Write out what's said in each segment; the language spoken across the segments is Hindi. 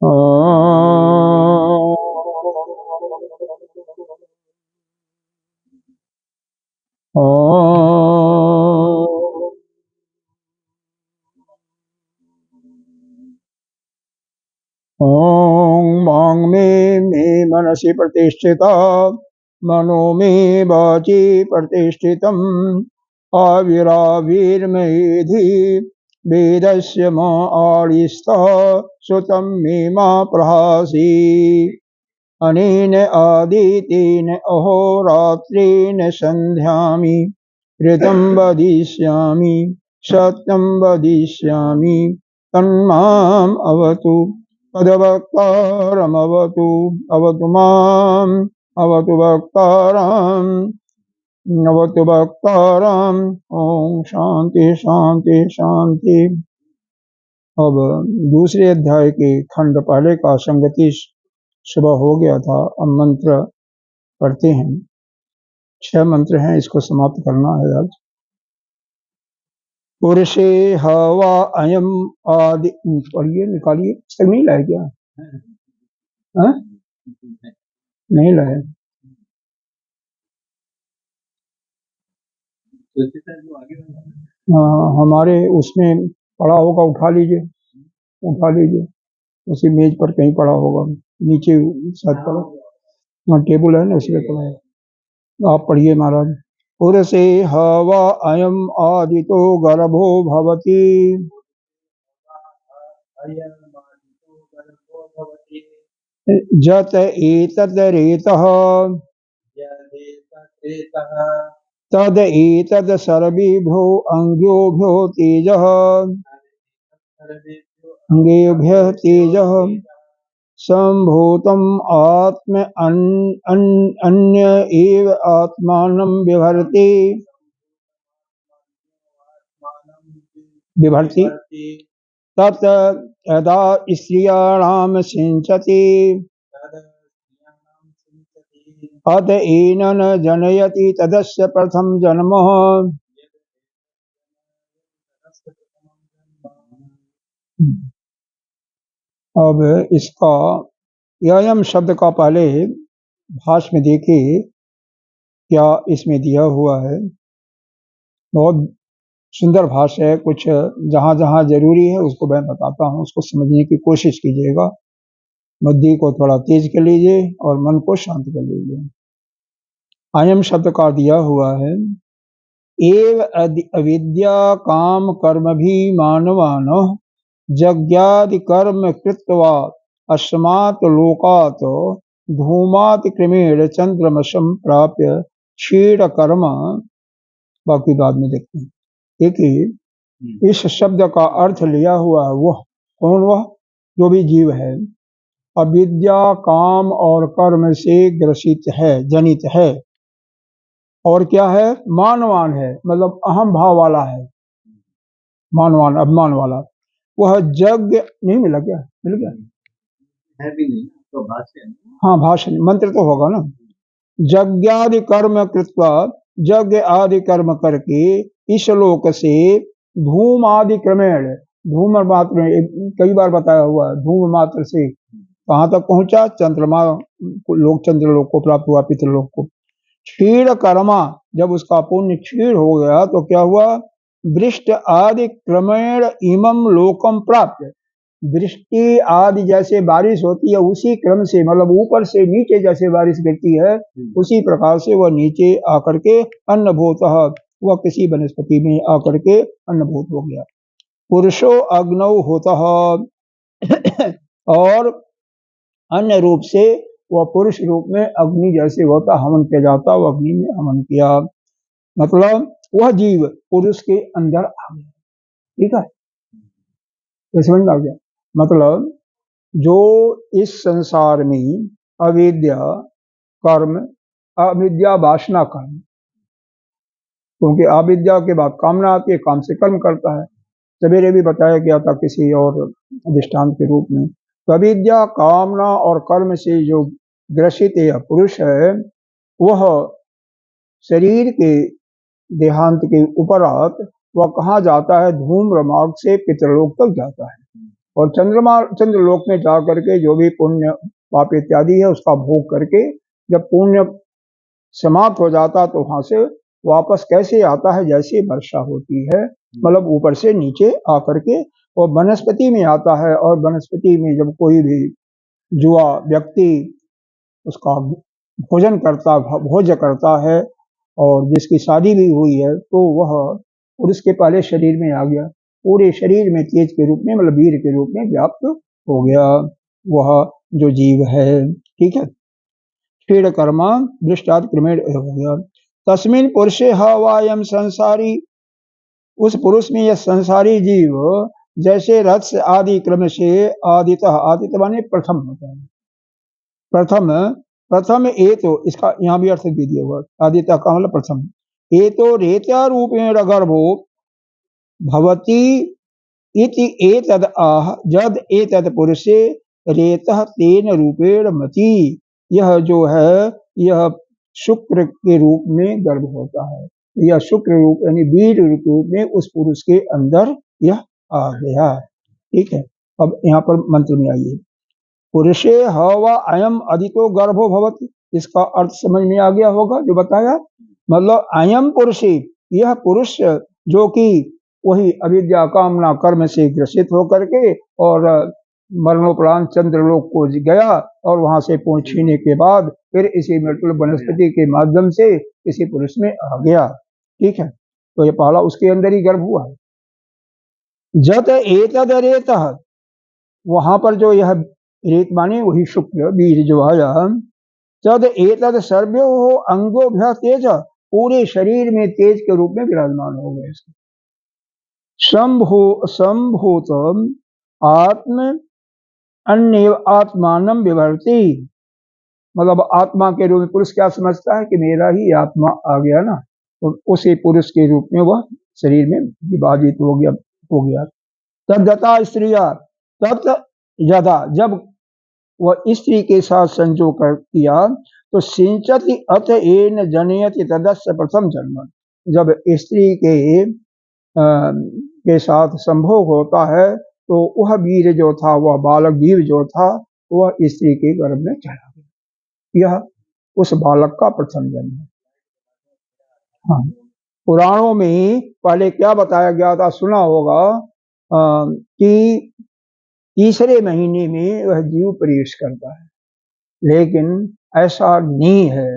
ॐ मां मे मनसि प्रतिष्ठिता मनो मे वाचि प्रतिष्ठितम् आविराविर्मेधि वेदस्य मा आदिस्तः सुतं मे मा प्रहासि अनेन आदितेन अहोरात्रेण सन्ध्यामि ऋतं वदिष्यामि सत्यं वदिष्यामि तन्माम् अवतु पदवक्तारमवतु अवतु माम् अवतु वक्तारम् अवतु वक्तारम्। ओम शांति शांति शांति। अब दूसरे अध्याय के खंड पहले का संगति सुबह हो गया था। अब मंत्र पढ़ते हैं। 6 मंत्र हैं, इसको समाप्त करना है आज। पुरुषे हवा अयम आदि। पढ़िए, निकालिए। तक नहीं लाए क्या? हाँ? नहीं लाए। हमारे उसमें पड़ा होगा, उठा लीजिए, उठा लीजिए। उसी मेज पर कहीं पड़ा होगा, नीचे शायद पड़ा। वहाँ टेबल है ना, उसी पे पड़ा है। आप पढ़िए महाराज। पुरुषे हवा अयम आदितो गर्भो भवति जत एतद् रेतः तद एतद् सर्वेभ्यो अंगोभ्यो तेजः अंगेभ्यः तेजः संभूतम् आत्म अन्य एव आत्मानं बिभर्ति तत् यदा स्त्रियाणां सिञ्चति अत एनन जनयति तदस्य प्रथम जन्म। अब इसका यम शब्द का पहले भाष्य में देखिए क्या इसमें दिया हुआ है। बहुत सुंदर भाष्य है। कुछ जहां जहां जरूरी है उसको मैं बताता हूँ, उसको समझने की कोशिश कीजिएगा। बुद्धि को थोड़ा तेज कर लीजिए और मन को शांत कर लीजिए। अयम शब्द का दिया हुआ है एव अविद्या काम कर्म भी मानवान यज्ञादि कर्म कृत्वा अस्मात् लोकात् धूमात् क्रमेण चंद्रमसं प्राप्य क्षीण कर्म। बाकी बाद में देखते हैं। देखिए इस शब्द का अर्थ लिया हुआ है वह कौन? वह जो भी जीव है अविद्या काम और कर्म से ग्रसित है, जनित है। और क्या है? मानवान है, मतलब अहम भाव वाला है। मानवान, अभिमान वाला। वह यज्ञ नहीं मिला क्या? मिल गया है भी नहीं तो भाष्य। हाँ भाष्य, मंत्र तो होगा ना। यज्ञादि कर्म कृत्वा, यज्ञ आदि कर्म करके इस लोक से धूम आदि क्रमेण, धूम मात्र कई बार बताया हुआ है, धूम मात्र से कहाँ तक पहुंचा? चंद्रमा लोक, चंद्रलोक को प्राप्त हुआ, पितृलोक को। क्षीण कर्मा, जब उसका पुण्य क्षीण हो गया तो क्या हुआ? वृष्ट आदि क्रमेण इमं लोकम प्राप्त। वृष्टि आदि जैसे बारिश होती है उसी क्रम से, मतलब ऊपर से नीचे जैसे बारिश गिरती है उसी प्रकार से वह नीचे आकर के अन्नभूत, वह किसी वनस्पति में आकर के अन्नभूत हो गया। पुरुषो अग्नौ होता और अन्य रूप से वह पुरुष रूप में अग्नि जैसे होता, हवन किया जाता, वह अग्नि में हवन किया। मतलब वह जीव पुरुष के अंदर आ गया। ठीक है, तो समझ में आ गया। मतलब जो इस संसार में अविद्या कर्म, अविद्या वासना कर्म, क्योंकि अविद्या के बाद कामना आती है, काम से कर्म करता है। सवेरे भी बताया गया था किसी और दृष्टांत के रूप में। तो अविद्या कामना और कर्म से जो ग्रसित यह पुरुष है वह शरीर के देहांत के उपरांत वह कहाँ जाता है? धूम्र मार्ग से पितृलोक तक जाता है। और चंद्रलोक में जा करके जो भी पुण्य पाप इत्यादि है उसका भोग करके जब पुण्य समाप्त हो जाता तो वहां से वापस कैसे आता है, जैसे वर्षा होती है, मतलब ऊपर से नीचे आकर के और वनस्पति में आता है। और वनस्पति में जब कोई भी जुआ व्यक्ति उसका भोजन करता भोज्य करता है और जिसकी शादी भी हुई है तो वह पुरुष के पहले शरीर में आ गया, पूरे शरीर में तेज के रूप में मतलब वीर के रूप में व्याप्त हो गया वह जो जीव है। ठीक है, क्षीण कर्मा दृष्टात क्रमेण हो गया। तस्मिन पुरुषे हवायम संसारी, उस पुरुष में यह संसारी जीव जैसे रथ आदि क्रम से आदितः, आदित्य माने प्रथम होता है, प्रथम प्रथम ए तो इसका यहाँ भी अर्थ दे दिया हुआ, आदित्य का मतलब प्रथम। ए तो रेत्या रूपेण गर्भो भवति इति एतद आह जद एतद पुरुषे रेतः तेन रूपेण मति, यह जो है यह शुक्र के रूप में गर्भ होता है, यह शुक्र रूप यानी वीर रूप में उस पुरुष के अंदर यह आ गया। ठीक है, अब यहाँ पर मंत्र में आइए, पुरुषे हवा अयम अदितो गर्भो भवति, इसका अर्थ समझ में आ गया होगा जो बताया, मतलब अयम पुरुषे, यह पुरुष जो कि वही अविद्या कामना कर्म से ग्रसित होकर के और मरणोपरांत चंद्रलोक को गया और वहां से पूंछ छीने के बाद फिर इसी मृत्यु वनस्पति के माध्यम से इसी पुरुष में आ गया। ठीक है, तो ये पहला उसके अंदर ही गर्भ हुआ है। जत एतद रेतः, वहां पर जो यह रेत माने वही शुक्र वीर जो आया, तद एतद सर्व्यो अंगोभ्य तेज, पूरे शरीर में तेज के रूप में विराजमान हो गए। संभूत आत्म अन्य आत्मानम विभर्ति, मतलब आत्मा के रूप में पुरुष क्या समझता है कि मेरा ही आत्मा आ गया ना, तो उसी पुरुष के रूप में वह शरीर में विभाजित हो गया। तद्दता स्त्रिया, तत् यदा, जब वह स्त्री के साथ संजोग किया तो सिंचति अथ एन जनयति तदस्य प्रथम जन्म, जब स्त्री के साथ संभोग होता है तो वह वीर जो था, वह बालक जीव जो था, वह स्त्री के गर्भ में चला गया, यह उस बालक का प्रथम जन्म है। हाँ, पुराणों में पहले क्या बताया गया था, सुना होगा कि तीसरे महीने में वह जीव प्रवेश करता है, लेकिन ऐसा नहीं है,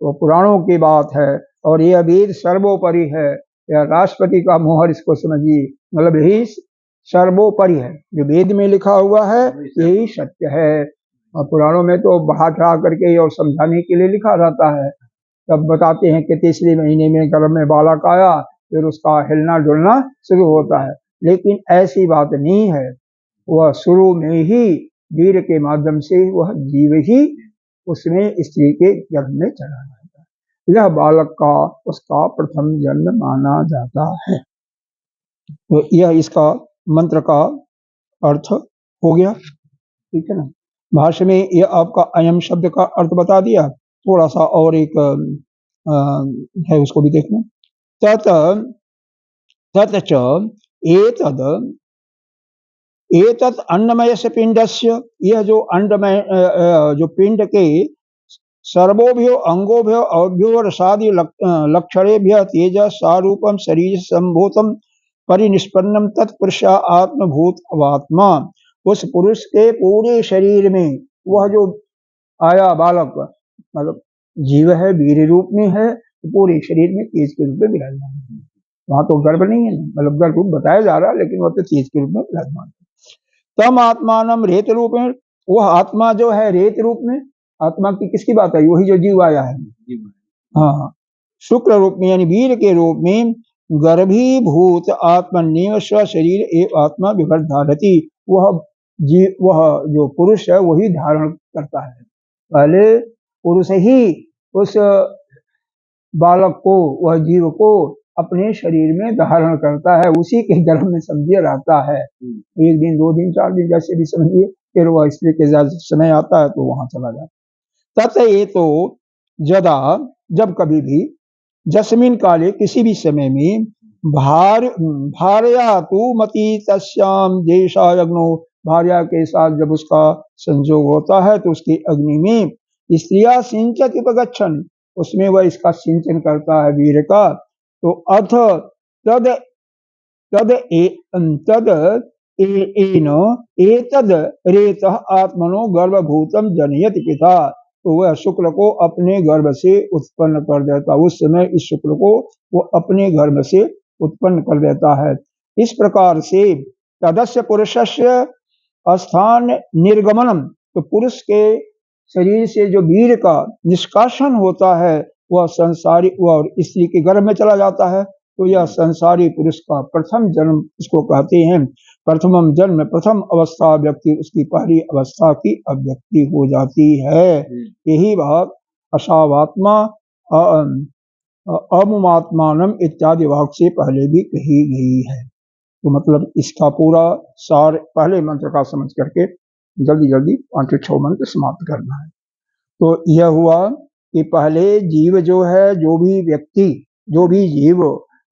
वो पुराणों की बात है और यह वेद सर्वोपरि है, या राष्ट्रपति का मोहर इसको समझिए, मतलब यही सर्वोपरि है, जो वेद में लिखा हुआ है यही सत्य है। और पुराणों में तो बढ़ा चढ़ा करके और समझाने के लिए लिखा रहता है, तब बताते हैं कि तीसरे महीने में गर्भ में बालक आया, फिर उसका हिलना डुलना शुरू होता है, लेकिन ऐसी बात नहीं है, वह शुरू में ही वीर के माध्यम से वह जीव ही उसमें स्त्री के गर्भ में चला जाता है, यह बालक का उसका प्रथम जन्म माना जाता है। तो यह इसका मंत्र का अर्थ हो गया। ठीक है ना, भाष्य में यह आपका अयम शब्द का अर्थ बता दिया, थोड़ा सा और एक है उसको भी देखना। तत तत एतद एतत् अन्नमय से पिंडस्य, यह जो अंडमय जो पिंड के सर्वोभ्यो अंगोभ्यो अभ्यो रसादि लक्षणेभ्य तेज सारूपम शरीर संभूतम परिनिष्पन्नम तत्पुरुष आत्मभूत अवात्मा, उस पुरुष के पूरे शरीर में वह जो आया बालक मतलब जीव है, वीर रूप में है, तो पूरे शरीर में तेज के रूप में विराजमान है। वहां तो गर्भ नहीं है, मतलब गर्भ रूप बताया जा रहा है, लेकिन वह तो तेज के रूप में विराजमान है। तम आत्मानम रेत रूप में, वह आत्मा जो है रेत रूप में, आत्मा की किसकी बात है, वही जो जीव आया है, हाँ, शुक्र रूप में यानी वीर के रूप में गर्भीभूत आत्मनिव स्व शरीर एवं आत्मा विभर धारती, वह जो पुरुष है वही धारण करता है, पहले पुरुष ही उस बालक को, वह जीव को अपने शरीर में धारण करता है, उसी के गर्भ में समझिए रहता है, एक दिन 2 दिन 4 दिन जैसे भी समझिए, फिर वह स्त्री के समय आता है तो वहां चला जाता। तत ये तो जदा, जब कभी भी, जस्मिन काले किसी भी समय में, भारया तु मति तस्याम देशायग्नो, भार्या के साथ जब उसका संयोग होता है तो उसकी अग्नि में स्त्रिया सिंचत उपगच्छन, उसमें वह इसका सिंचन करता है वीर का। तो अथ तद तद तद एन एतद रेतः आत्मनो गर्भभूतम जनयति पिता, तो वह शुक्ल को अपने गर्भ से उत्पन्न कर देता, उस समय इस शुक्ल को वो अपने गर्भ से उत्पन्न कर देता है। इस प्रकार से तदस्य पुरुषस्य स्थान निर्गमनम, तो पुरुष के शरीर से जो वीर का निष्कासन होता है वह संसारी और स्त्री के गर्भ में चला जाता है। तो यह संसारी पुरुष का प्रथम जन्म इसको कहते हैं। प्रथमम जन्म, प्रथम अवस्था व्यक्ति उसकी पहली अवस्था की अभिव्यक्ति हो जाती है। यही बात असावात्मा अमुमात्मानम इत्यादि वाक्य से पहले भी कही गई है। तो मतलब इसका पूरा सार पहले मंत्र का समझ करके जल्दी जल्दी 5-6 मंत्र समाप्त करना है। तो यह हुआ कि पहले जीव जो है, जो भी व्यक्ति, जो भी जीव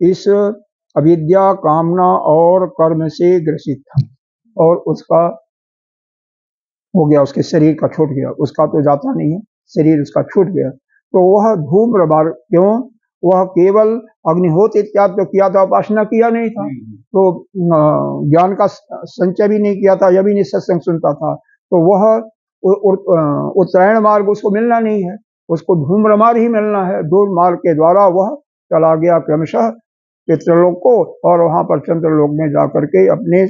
इस अविद्या, कामना और कर्म से ग्रसित था और उसका हो गया, उसके शरीर का छूट गया, उसका तो जाता नहीं है, शरीर उसका छूट गया, तो वह धूम्रपान, क्यों, वह केवल अग्निहोत्र इत्यादि तो किया था, उपासना किया नहीं था, तो ज्ञान का संचय भी नहीं किया था, यह भी नहीं सत्संग सुनता था, तो वह उत्तरायण मार्ग उसको मिलना नहीं है, उसको धूम्र मार्ग ही मिलना है। धूम्र मार्ग के द्वारा वह चला गया क्रमशः पितृलोक को, और वहां पर चंद्रलोक में जाकर के अपने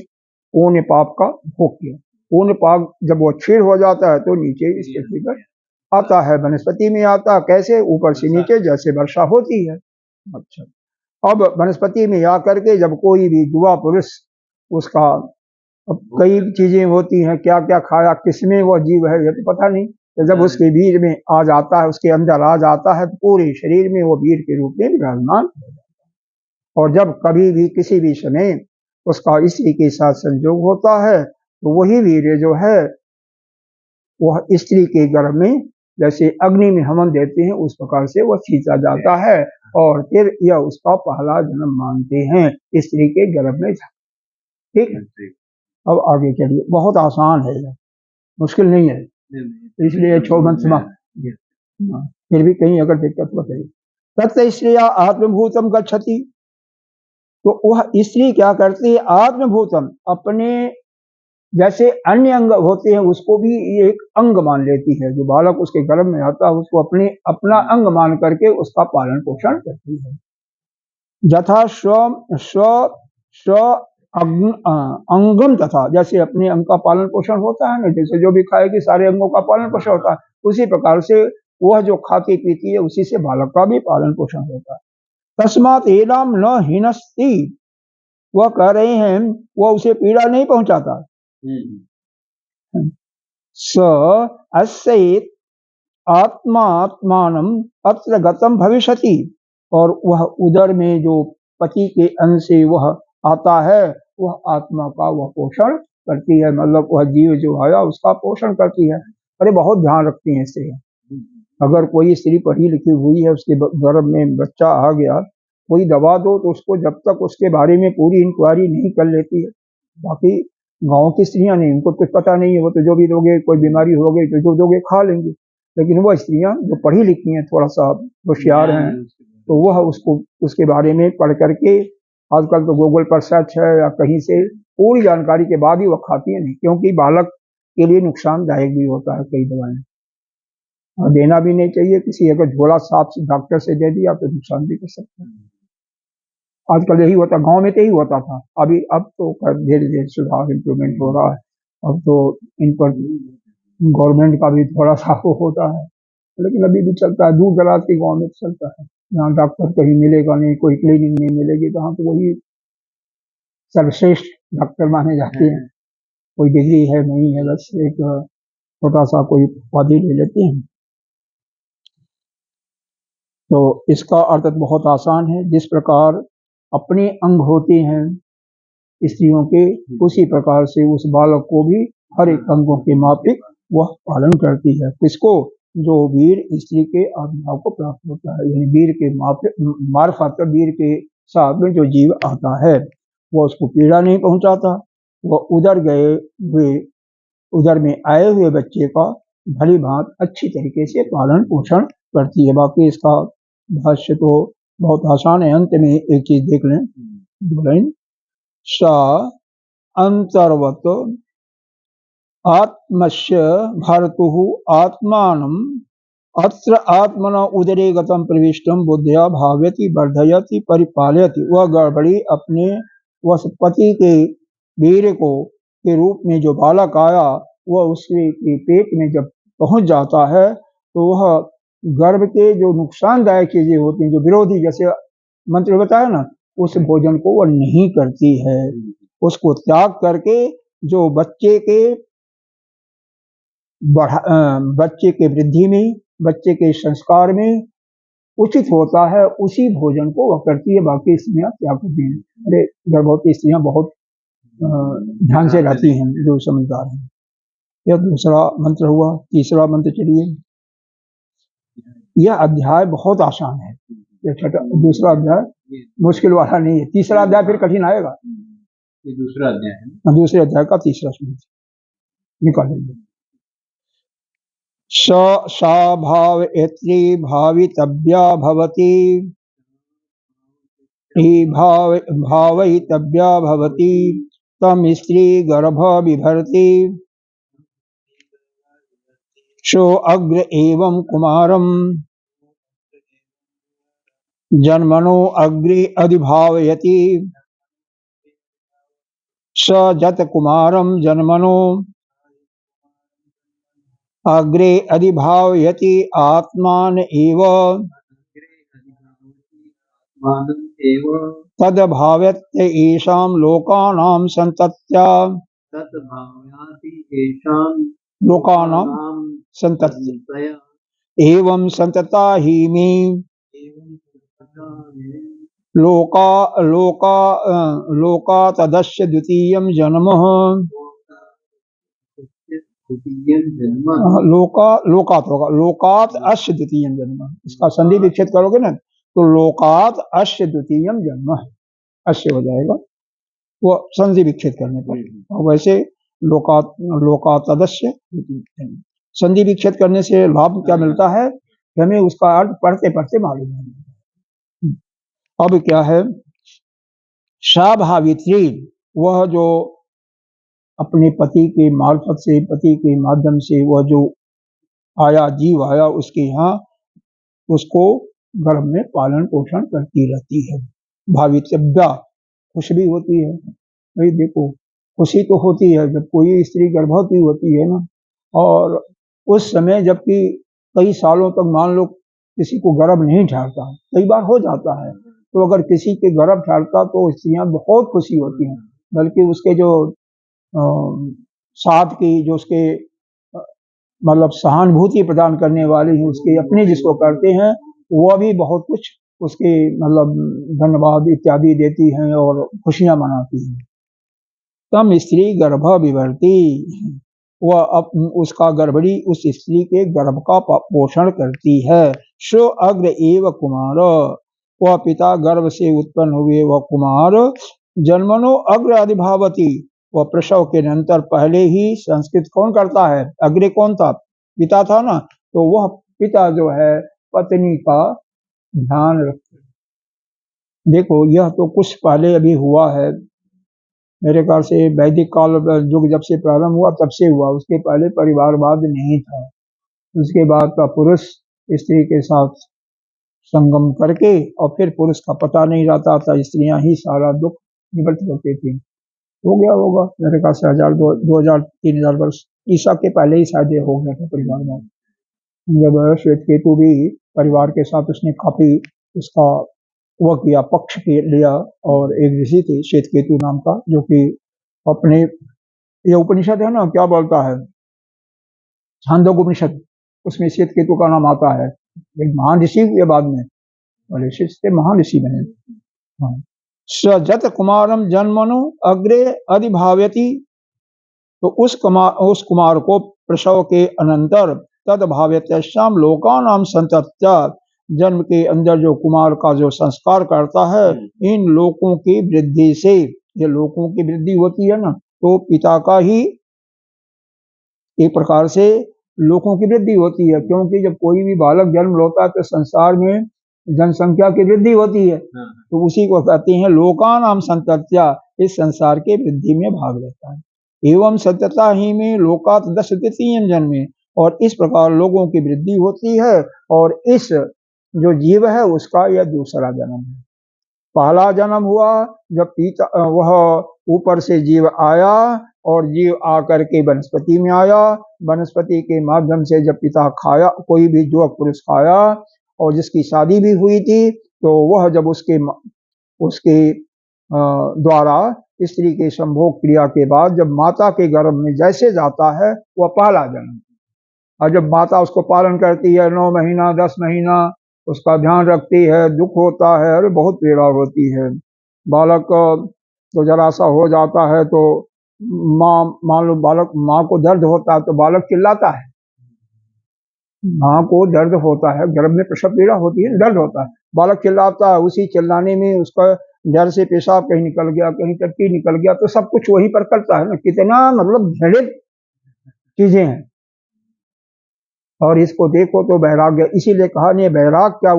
पुण्य पाप का भोग किया। पुण्य पाप जब वो क्षीण हो जाता है तो नीचे इस पृथ्वी पर आता है, वनस्पति में आता, कैसे, ऊपर से नीचे जैसे वर्षा होती है। अच्छा, अब वनस्पति में आकर के जब कोई भी युवा पुरुष, उसका अब कई चीजें होती हैं, क्या क्या खाया, किसमें वह जीव है ये तो पता नहीं, तो जब उसके बीज में आ जाता है, उसके अंदर आ जाता है, तो पूरे शरीर में वो वीर के रूप में विराजमान हो जाता है। और जब कभी भी किसी भी समय उसका स्त्री के साथ संयोग होता है तो वही वीर जो है वह स्त्री के गर्भ में जैसे अग्नि में हवन देते हैं उस प्रकार से वह खींचा जाता है, और फिर यह उसका पहला जन्म मानते हैं स्त्री के गर्भ में। ठीक है, अब आगे चलिए, बहुत आसान है, मुश्किल नहीं है, इसलिए 6 मंत्र समाप्त। फिर भी कहीं अगर दिक्कत बताइए। तत् स्त्रिया आत्मभूतम गच्छति, तो वह स्त्री क्या करती है, आत्मभूतम, अपने जैसे अन्य अंग होते हैं उसको भी एक अंग मान लेती है, जो बालक उसके गर्भ में आता है उसको अपना अंग मान करके उसका पालन पोषण करती है। यथा स्व अंगम, तथा जैसे अपने अंग का पालन पोषण होता है ना, जैसे जो भी खाएगी सारे अंगों का पालन पोषण होता है, उसी प्रकार से वह जो खाती पीती है उसी से बालक का भी पालन पोषण होता है। तस्मात् एनाम न हिनस्ति, वह कह रहे हैं वह उसे पीड़ा नहीं पहुंचाता। स अस्येत आत्मात्मानम अत्र गतम भविष्यति, और वह उदर में जो पति के अंश से वह आता है वह आत्मा का वह पोषण करती है, मतलब वह जीव जो है उसका पोषण करती है। अरे बहुत ध्यान रखती हैं इससे, अगर कोई स्त्री पढ़ी लिखी हुई है उसके गर्भ में बच्चा आ गया, कोई दवा दो तो उसको जब तक उसके बारे में पूरी इंक्वायरी नहीं कर लेती है, बाकी गांव की स्त्रियां नहीं, उनको कुछ पता नहीं है, वो तो जो भी दोगे, कोई बीमारी हो गई तो जो दोगे खा लेंगी, लेकिन वह स्त्रियां जो पढ़ी लिखी हैं, थोड़ा सा होशियार हैं, तो वह उसको उसके बारे में पढ़ करके, आजकल तो गूगल पर सर्च है या कहीं से पूरी जानकारी के बाद ही वह खाती है नहीं, क्योंकि बालक के लिए नुकसानदायक भी होता है कई दवाएं, और देना भी नहीं चाहिए। किसी अगर झोला साफ डॉक्टर से दे दिया तो नुकसान भी कर सकता है। आजकल यही होता, गांव में तो ही होता था, अभी अब तो धीरे धीरे सुधार इम्प्रूवमेंट हो रहा है, अब तो इन पर गवर्नमेंट का भी थोड़ा सा वो होता है, लेकिन अभी भी चलता है, दूर दराज के गाँव में चलता है, यहाँ डॉक्टर कहीं मिलेगा नहीं, कोई क्लिनिक नहीं मिलेगी, तो हाँ तो वही सर्वश्रेष्ठ डॉक्टर माने जाते हैं, कोई डिग्री है नहीं है, बस एक छोटा सा कोई उपाधि ले लेते हैं। तो इसका अर्थ बहुत आसान है, जिस प्रकार अपने अंग होते हैं स्त्रियों के, उसी प्रकार से उस बालक को भी हर एक अंगों के माफिक वह पालन करती है। किसको, जो वीर स्त्री के आत्माओं को प्राप्त होता है, यानी वीर के मार्फत, वीर के साथ में जो जीव आता है वह उसको पीड़ा नहीं पहुंचाता, वह उधर गए हुए उधर में आए हुए बच्चे का भली भांति अच्छी तरीके से पालन पोषण करती है। बाकी इसका भाष्य तो बहुत आसान है। अंत में एक चीज देख लें, दो लाइन, सा अंतर्वत आत्मस्य भर्तुः आत्मानं अत्र आत्मना उदरे गतं प्रविष्टं बुद्धिया भावयति वर्धयति परिपालयति। वह गड़बड़ी अपने वह पति के वीर को के रूप में जो बालक आया, वह उसके पेट में जब पहुंच जाता है तो वह गर्भ के जो नुकसानदायक चीजें होती हैं, जो विरोधी, जैसे मंत्र बताया ना, उस भोजन को वह नहीं करती है। उसको त्याग करके जो बच्चे के वृद्धि में, बच्चे के संस्कार में उचित होता है, उसी भोजन को वह करती है। बाकी स्त्रियां क्या करती हैं? अरे गर्भवती स्त्रियां बहुत ध्यान से रहती हैं, जो समझदार हैं। यह दूसरा मंत्र हुआ। तीसरा मंत्र चलिए। यह अध्याय बहुत आसान है। यह दूसरा अध्याय मुश्किल वाला नहीं है। तीसरा अध्याय फिर कठिन आएगा। ये दूसरा अध्याय है। दूसरे अध्याय का तीसरा मंत्र निकालेंगे। सा भावयत्री भावितव्या भवति, भावयितव्या भवति तम स्त्री गर्भ बिभर्ति। सो अग्र एवं कुमारम जन्मनो अग्रे अधिभावयति। स जत कुमारम जन्मनो अग्रे अधिभावयति आत्मान एव तद्भावयत एषां लोकानां संतत्या लोकानां संतत्या एवं संतता ही में लोका तदस्य द्वितीयं जन्म। लोकात होगा, लोकात अस्य द्वितीयं जन्म। इसका संधि विच्छेद करोगे ना तो लोकात अस्य द्वितीयं जन्म, अस्य हो जाएगा वो संधि विच्छेद करने पर। और वैसे लोकात तदस्य संधि विच्छेद करने से लाभ क्या मिलता है, हमें उसका अर्थ पढ़ते पढ़ते मालूम है। अब क्या है, स्वाभावित्री, वह जो अपने पति के मार्फत से, पति के माध्यम से वह जो आया, जीव आया, उसके यहाँ उसको गर्भ में पालन पोषण करती रहती है। भावितव्या, खुश भी होती है। भाई देखो, खुशी तो होती है जब कोई स्त्री गर्भवती होती है ना, और उस समय जबकि कई सालों तक मान लो किसी को गर्भ नहीं ठहरता, कई बार हो जाता है, तो अगर किसी के गर्भ ठहरता तो स्त्रियां बहुत खुशी होती हैं। बल्कि उसके जो साथ की, जो उसके मतलब सहानुभूति प्रदान करने वाली है, उसके अपने जिसको करते हैं, वह भी बहुत कुछ उसके मतलब धन्यवाद इत्यादि देती हैं और खुशियां मनाती हैं। तम स्त्री गर्भ विभर्ति, वह उसका गर्भड़ी उस स्त्री के गर्भ का पोषण करती है। सो अग्र एव कुमार, वह पिता गर्भ से उत्पन्न हुए वह कुमार जन्मनो अग्र अधिभावती, वह प्रसव के निरंतर पहले ही संस्कृत कौन करता है, अग्रे कौन था, पिता था ना, तो वह पिता जो है पत्नी का ध्यान रखते। देखो यह तो कुछ पहले अभी हुआ है, मेरे ख्याल से वैदिक काल युग जब से प्रारंभ हुआ तब से हुआ, उसके पहले परिवारवाद नहीं था। उसके बाद का पुरुष स्त्री के साथ संगम करके और फिर पुरुष का पता नहीं रहता था, स्त्रियां ही सारा दुख निवृत्त करती थी। हो गया होगा मेरे ख्याल से 2000-2000-3000 वर्ष ईसा के पहले ही शायद ये हो गया था परिवारवाद। जब श्वेतकेतु भी परिवार के साथ उसने काफी उसका वह किया, पक्ष लिया, और एक ऋषि थे श्वेतकेतु नाम का, जो कि अपने ये उपनिषद है ना, क्या बोलता है, छांदोग्य उपनिषद, उसमें श्वेतकेतु का नाम आता है। एक महान ऋषि हुए बाद में, और ऋषि से महान ऋषि बने। हाँ, सजत कुमारम जन्मनु अग्रे अधिभाव्यति, तो उस कुमार को प्रसव के अनंतर तद भाव्यत्याम लोकानाम संतत्या, जन्म के अंदर जो कुमार का जो संस्कार करता है, इन लोकों की वृद्धि से, ये लोकों की वृद्धि होती है ना, तो पिता का ही एक प्रकार से लोगों की वृद्धि होती है, क्योंकि जब कोई भी बालक जन्म लेता है तो संसार में जनसंख्या की वृद्धि होती है, तो उसी को कहते हैं लोकानाम संतत्या, इस संसार के वृद्धि में भाग लेता है। एवं सत्यता ही में लोकात दश तृतीयम जन्मे, और इस प्रकार लोगों की वृद्धि होती है, और इस जो जीव है उसका यह दूसरा जन्म है। पहला जन्म हुआ जब पिता वह ऊपर से जीव आया, और जीव आकर के वनस्पति में आया, वनस्पति के माध्यम से जब पिता खाया, कोई भी जो पुरुष खाया और जिसकी शादी भी हुई थी, तो वह जब उसके द्वारा स्त्री के संभोग क्रिया के बाद जब माता के गर्भ में जैसे जाता है वह पहला जन्म। और जब माता उसको पालन करती है 9 महीना 10 महीना, उसका ध्यान रखती है, दुख होता है, अरे बहुत पीड़ा होती है। बालक तो जरा सा हो जाता है तो मान लो बालक, माँ को दर्द होता है तो बालक चिल्लाता है, माँ को दर्द होता है, गर्भ में प्रसव पीड़ा होती है, दर्द होता है, बालक चिल्लाता है, उसी चिल्लाने में उसका डर से पेशाब कहीं निकल गया, कहीं टट्टी निकल गया, तो सब कुछ वहीं पर करता है ना। कितना मतलब घृणित चीजें हैं। और इसको देखो तो वैराग्य, इसीलिए कहा नहीं वैराग क्या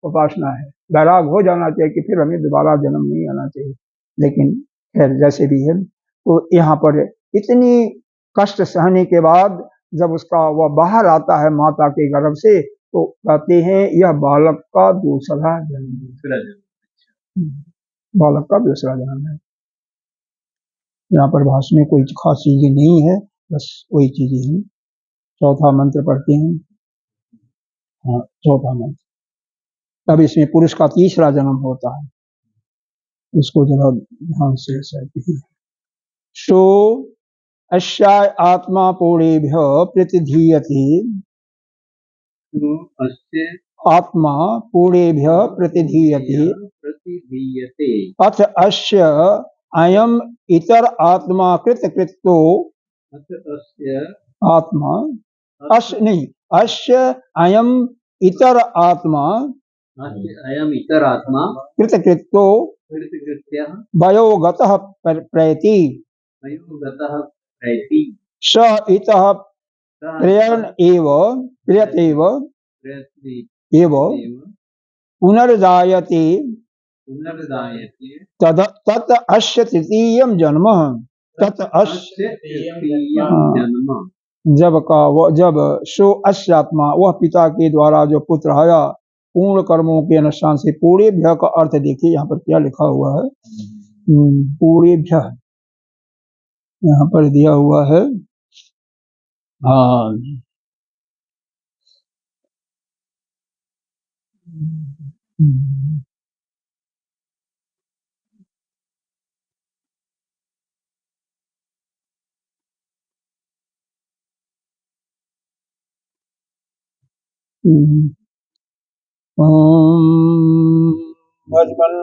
उपासना है, वैराग हो जाना चाहिए कि फिर हमें दोबारा जन्म नहीं आना चाहिए। लेकिन खैर जैसे भी है, तो यहाँ पर इतनी कष्ट सहने के बाद जब उसका वह बाहर आता है माता के गर्भ से, तो कहते हैं यह बालक का दूसरा जन्म, बालक का दूसरा जन्म है। यहाँ पर भाषण में कोई खास चीजें नहीं है, बस वही चीजें हैं। चौथा मंत्र पढ़ते हैं। हाँ, चौथा मंत्र। अब इसमें पुरुष का तीसरा जन्म होता है, इसको जरा ध्यान से कहते हैं। सो अस्याय आत्मा पूर्णेभ्य प्रतिधीयते, आत्मा पूर्णेभ्य प्रतिधीयते, अथ अस्य अयम इतर आत्मा कृतकृतो, आत्मा अस्य नहीं, अस्य अयम इतर आत्मा, अयम इतर आत्मा कृतकृतो वयोगतः प्रैति, स इतः प्रयण एव प्रयतेव एव पुनर्जायते, तत् अस्य तृतीयं जन्म, तत् अस्य जब सो अस्य आत्मा, वह पिता के द्वारा जो पुत्र आया पूर्ण कर्मों के अनुष्ठान से। पूर्णेभ्य का अर्थ देखिए यहाँ पर क्या लिखा हुआ है, पूर्णेभ्य यहाँ पर दिया हुआ है। हाँ,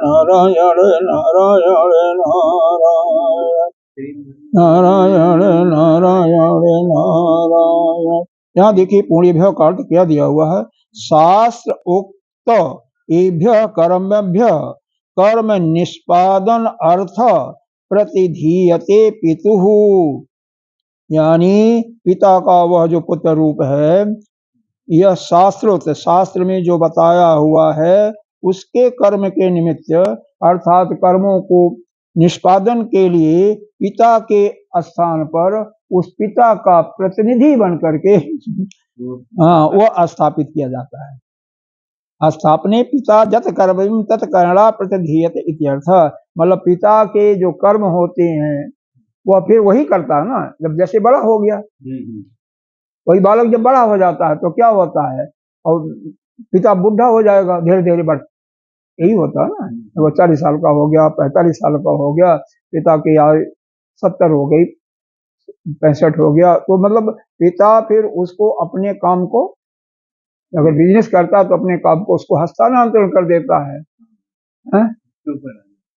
नारायण नारायण नारायण नारायण नारायण। यहाँ देखिए पूर्णेभ्य का अर्थ क्या दिया हुआ है, शास्त्र उक्त एभ्य कर्मभ्य कर्म निष्पादन अर्थ प्रतिधीयते पितुः, यानी पिता का वह जो पुत्र रूप है, यह शास्त्रोक्त, शास्त्र में जो बताया हुआ है उसके कर्म के निमित्त, अर्थात कर्मों को निष्पादन के लिए पिता के स्थान पर उस पिता का प्रतिनिधि बन करके वह स्थापित किया जाता है। स्थापने पिता जत कर्म तत् कर्णा प्रतिधीयते इत्यर्थ, मतलब पिता के जो कर्म होते हैं वह फिर वही करता है ना। जब जैसे बड़ा हो गया, वही बालक जब बड़ा हो जाता है तो क्या होता है, और पिता बुढ़ा हो जाएगा धीरे धीरे बढ़, यही होता है ना। वो 40 साल का हो गया, 45 साल का हो गया, पिता की आयु 70 हो गई, 65 हो गया, तो मतलब पिता फिर उसको अपने काम को, अगर बिजनेस करता है तो अपने काम को उसको हस्तांतरण कर देता है,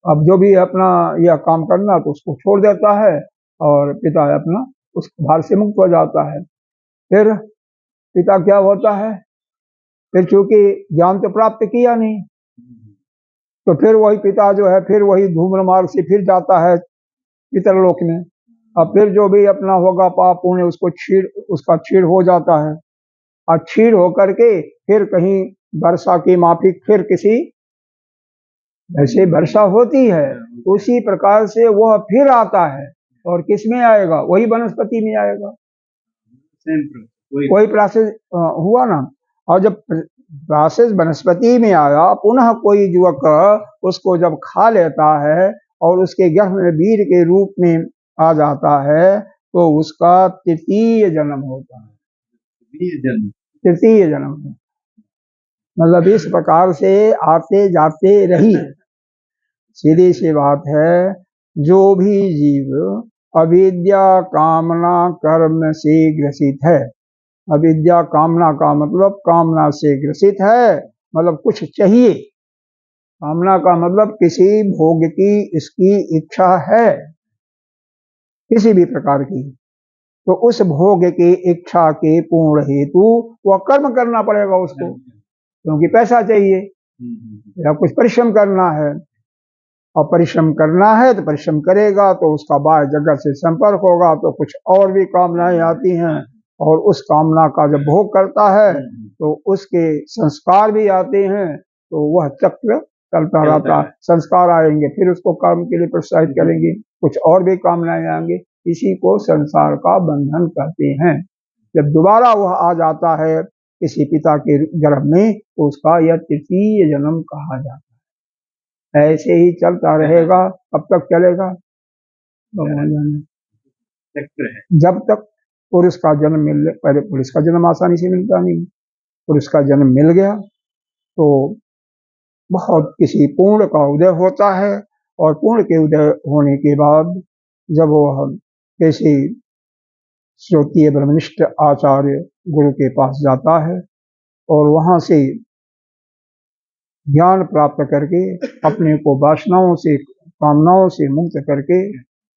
अब जो भी अपना यह काम करना तो उसको छोड़ देता है, और पिता अपना उस भार से मुक्त हो जाता है। फिर पिता क्या होता है, फिर चूंकि ज्ञान तो प्राप्त किया नहीं, तो फिर वही पिता जो है फिर वही धूम्र मार्ग से फिर जाता है पितरलोक में। अब फिर जो भी अपना होगा पाप पुण्य उसका छीड़ हो जाता है, और छीड़ होकर के फिर कहीं वर्षा की माफिक फिर किसी ऐसे वर्षा होती है, उसी प्रकार से वह फिर आता है, और किस में आएगा? वही वनस्पति में आएगा। कोई प्रोसेस हुआ ना। और जब प्रोसेस वनस्पति में आया, पुनः कोई युवक उसको जब खा लेता है और उसके गर्भ में वीर के रूप में आ जाता है, तो उसका तृतीय जन्म होता है। तृतीय जन्म मतलब इस प्रकार से आते जाते रही। सीधी सी बात है, जो भी जीव अविद्या कामना कर्म से ग्रसित है, अविद्या कामना का मतलब कामना से ग्रसित है, मतलब कुछ चाहिए। कामना का मतलब किसी भोग की इसकी इच्छा है, किसी भी प्रकार की, तो उस भोग की इच्छा के पूर्ण हेतु वह कर्म करना पड़ेगा उसको, क्योंकि पैसा चाहिए या कुछ परिश्रम करना है। और परिश्रम करना है तो परिश्रम करेगा तो उसका बाह्य जगत से संपर्क होगा, तो कुछ और भी कामनाएं आती हैं, और उस कामना का जब भोग करता है तो उसके संस्कार भी आते हैं, तो वह चक्र चलता रहता है। संस्कार आएंगे फिर उसको कर्म के लिए प्रोत्साहित करेंगे, कुछ और भी कामनाएं आएंगे। इसी को संसार का बंधन कहते हैं। जब दोबारा वह आ जाता है किसी पिता के गर्भ में, तो उसका यह तृतीय जन्म कहा जाता है। ऐसे ही चलता रहेगा। कब तक चलेगा भगवान जाने। जब तक पुरुष का जन्म मिल, पहले पुरुष का जन्म आसानी से मिलता नहीं, पुरुष का जन्म मिल गया तो बहुत किसी पूर्ण का उदय होता है, और पूर्ण के उदय होने के बाद जब वह किसी श्रोतीय ब्रह्मनिष्ठ आचार्य गुरु के पास जाता है, और वहां से ज्ञान प्राप्त करके अपने को वासनाओं से कामनाओं से मुक्त करके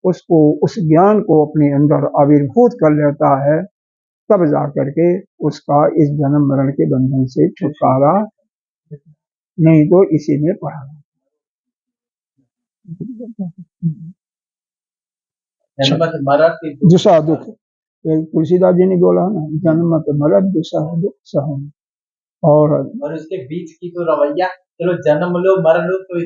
उसको उस ज्ञान को अपने अंदर आविर्भूत कर लेता है, तब जा करके उसका इस जन्म मरण के बंधन से छुटकारा, नहीं तो इसी में पड़ा। दुसा दुख, तुलसीदास जी ने बोला ना, जन्म मत मरद दुसा दुख सहन। और उसके बीच की तो रवैया, चलो जन्म लो मर लो तो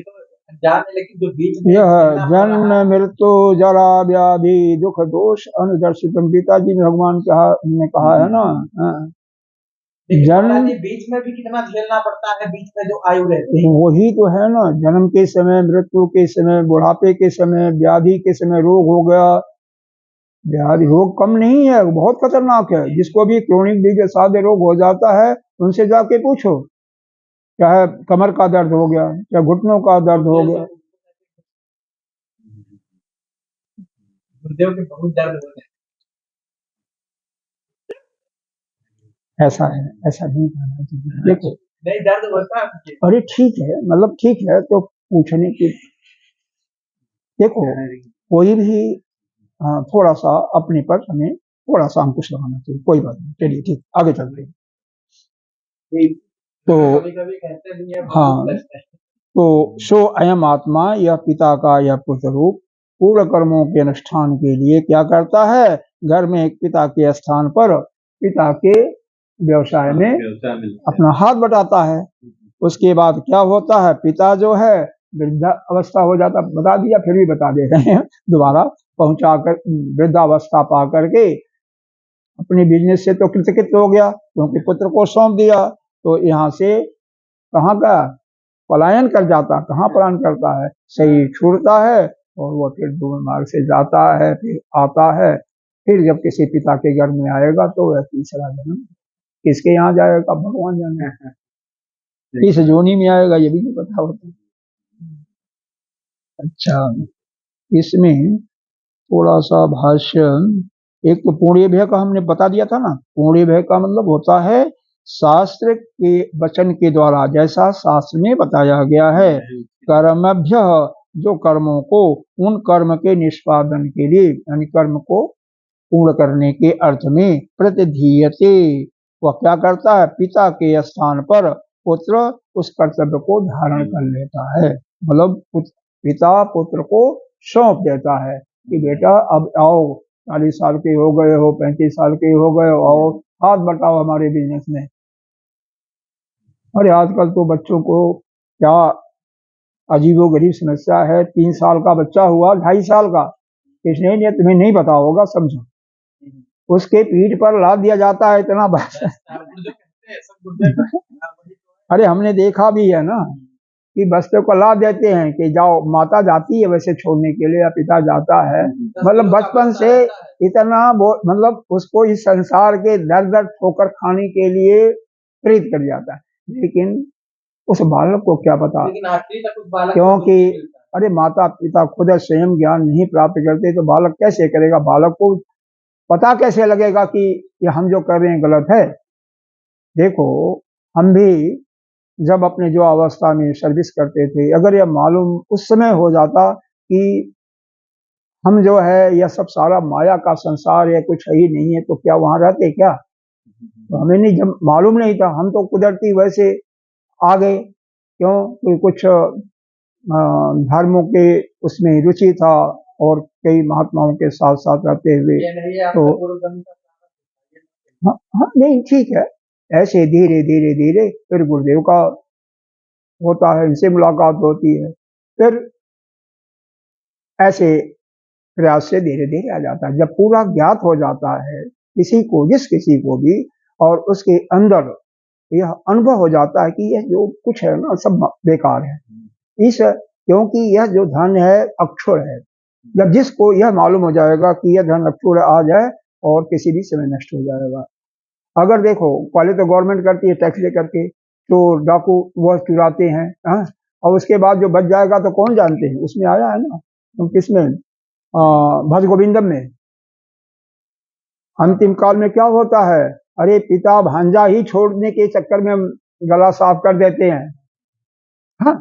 जाने, लेकिन जो बीच में यह जन्म मृत्यु जरा व्याधि दुख दोष अनुदर्शितम, पिताजी में भगवान ने कहा है ना। जन्म बीच में भी कितना झेलना पड़ता है, बीच में जो आयु रहती है वही तो है ना। जन्म के समय, मृत्यु के समय, बुढ़ापे के समय, व्याधि के समय, रोग हो गया। व्याधि रोग कम नहीं है, बहुत खतरनाक है। जिसको भी क्रोनिक डिजीज सादे रोग हो जाता है, उनसे जाके पूछो, चाहे कमर का दर्द हो गया, चाहे घुटनों का दर्द हो गया, गुरुदेव के बहुत दर्द होते हैं। ऐसा है, ऐसा नहीं कहना चाहिए। देखो नहीं दर्द होता है, अरे ठीक है, मतलब ठीक है, तो पूछने की, देखो कोई भी थोड़ा सा अपने पर हमें थोड़ा सा अंकुश लगाना चाहिए। कोई बात नहीं, चलिए ठीक, आगे चलते हैं। तो कभी कहते भी हैं, हाँ, तो सो अयम आत्मा, यह पिता का यह पुत्र रूप पूर्ण कर्मों के अनुष्ठान के लिए क्या करता है? घर में एक पिता के स्थान पर पिता के व्यवसाय में अपना हाथ बटाता है। उसके बाद क्या होता है? पिता जो है वृद्धा अवस्था हो जाता, बता दिया फिर भी बता दे रहे हैं दोबारा, पहुंचा कर वृद्धावस्था पा करके अपने बिजनेस से तो कृतकृत हो गया, क्योंकि पुत्र को सौंप दिया। तो यहाँ से कहाँ का पलायन कर जाता, कहाँ पलायन करता है? शरीर छूटता है और वो फिर दूर मार्ग से जाता है, फिर आता है। फिर जब किसी पिता के घर में आएगा तो वह तीसरा जन्म किसके यहाँ जाएगा भगवान जाने, किस जोनी में आएगा ये भी नहीं पता होता। अच्छा, इसमें थोड़ा सा भाष्य, एक तो पूर्ण्य भय का हमने बता दिया था ना। पूर्ण्य भय का मतलब होता है शास्त्र के वचन के द्वारा, जैसा शास्त्र में बताया गया है, कर्मभ्य, जो कर्मों को, उन कर्म के निष्पादन के लिए, यानी कर्म को पूर्ण करने के अर्थ में, प्रतिधीयते, वह क्या करता है? पिता के स्थान पर पुत्र उस कर्तव्य को धारण कर लेता है। मतलब पिता पुत्र को सौंप देता है, कि बेटा अब आओ, 40 साल के हो गए हो, 35 साल के हो गए हो, आओ हाथ बटाओ हमारे बिजनेस में। अरे आजकल तो बच्चों को क्या अजीबोगरीब समस्या है, 3 साल का बच्चा हुआ, 2.5 साल का, इसने ये तुम्हें नहीं पता होगा, समझो, उसके पीठ पर लाद दिया जाता है इतना बस। गुर्दे कहते हैं, सब गुर्दे हाँ, वही तो अरे हमने देखा भी है ना कि बच्चे को ला देते हैं कि जाओ, माता जाती है वैसे छोड़ने के लिए या पिता जाता है, है। 10 मतलब किलो का बचपन बस्ता से रहता है। इतना मतलब उसको इस संसार के दर दर ठोकर खाने के लिए प्रेरित कर जाता है, लेकिन उस बालक को क्या पता, लेकिन आखिरी तक उस बालक को क्योंकि दुख नहीं मिलता। अरे माता पिता खुद स्वयं ज्ञान नहीं प्राप्त करते तो बालक कैसे करेगा, बालक को पता कैसे लगेगा कि ये हम जो कर रहे हैं गलत है। देखो, हम भी जब अपने जो अवस्था में सर्विस करते थे, अगर यह मालूम उस समय हो जाता कि हम जो है यह सब सारा माया का संसार है, कुछ है ही नहीं है, तो क्या वहां रहते क्या? तो हमें नहीं, जब मालूम नहीं था हम तो कुदरती वैसे आ गए। क्यों? कोई कुछ धर्मों के उसमें रुचि था और कई महात्माओं के साथ साथ रहते हुए, ये नहीं है तो आपका गुरुजन का प्रारब्ध। हाँ हाँ, नहीं ठीक है, ऐसे धीरे धीरे धीरे फिर गुरुदेव का होता है, इनसे मुलाकात होती है, फिर ऐसे प्रयास से धीरे धीरे आ जाता है। जब पूरा ज्ञात हो जाता है किसी को, जिस किसी को भी, और उसके अंदर यह अनुभव हो जाता है कि यह जो कुछ है ना सब बेकार है, इस क्योंकि यह जो धन है अक्षुर है। जब जिसको यह मालूम हो जाएगा कि यह धन अक्षुर आ जाए और किसी भी समय नष्ट हो जाएगा। अगर देखो, पहले तो गवर्नमेंट करती है टैक्स लेकर के, चोर डाकू वह चुराते हैं, हाँ? और उसके बाद जो बच जाएगा तो कौन जानते हैं, उसमें आया है ना, तो किसमें, भज गोविंदम में अंतिम काल में क्या होता है, अरे पिता भांजा ही छोड़ने के चक्कर में हम गला साफ कर देते हैं। हाँ,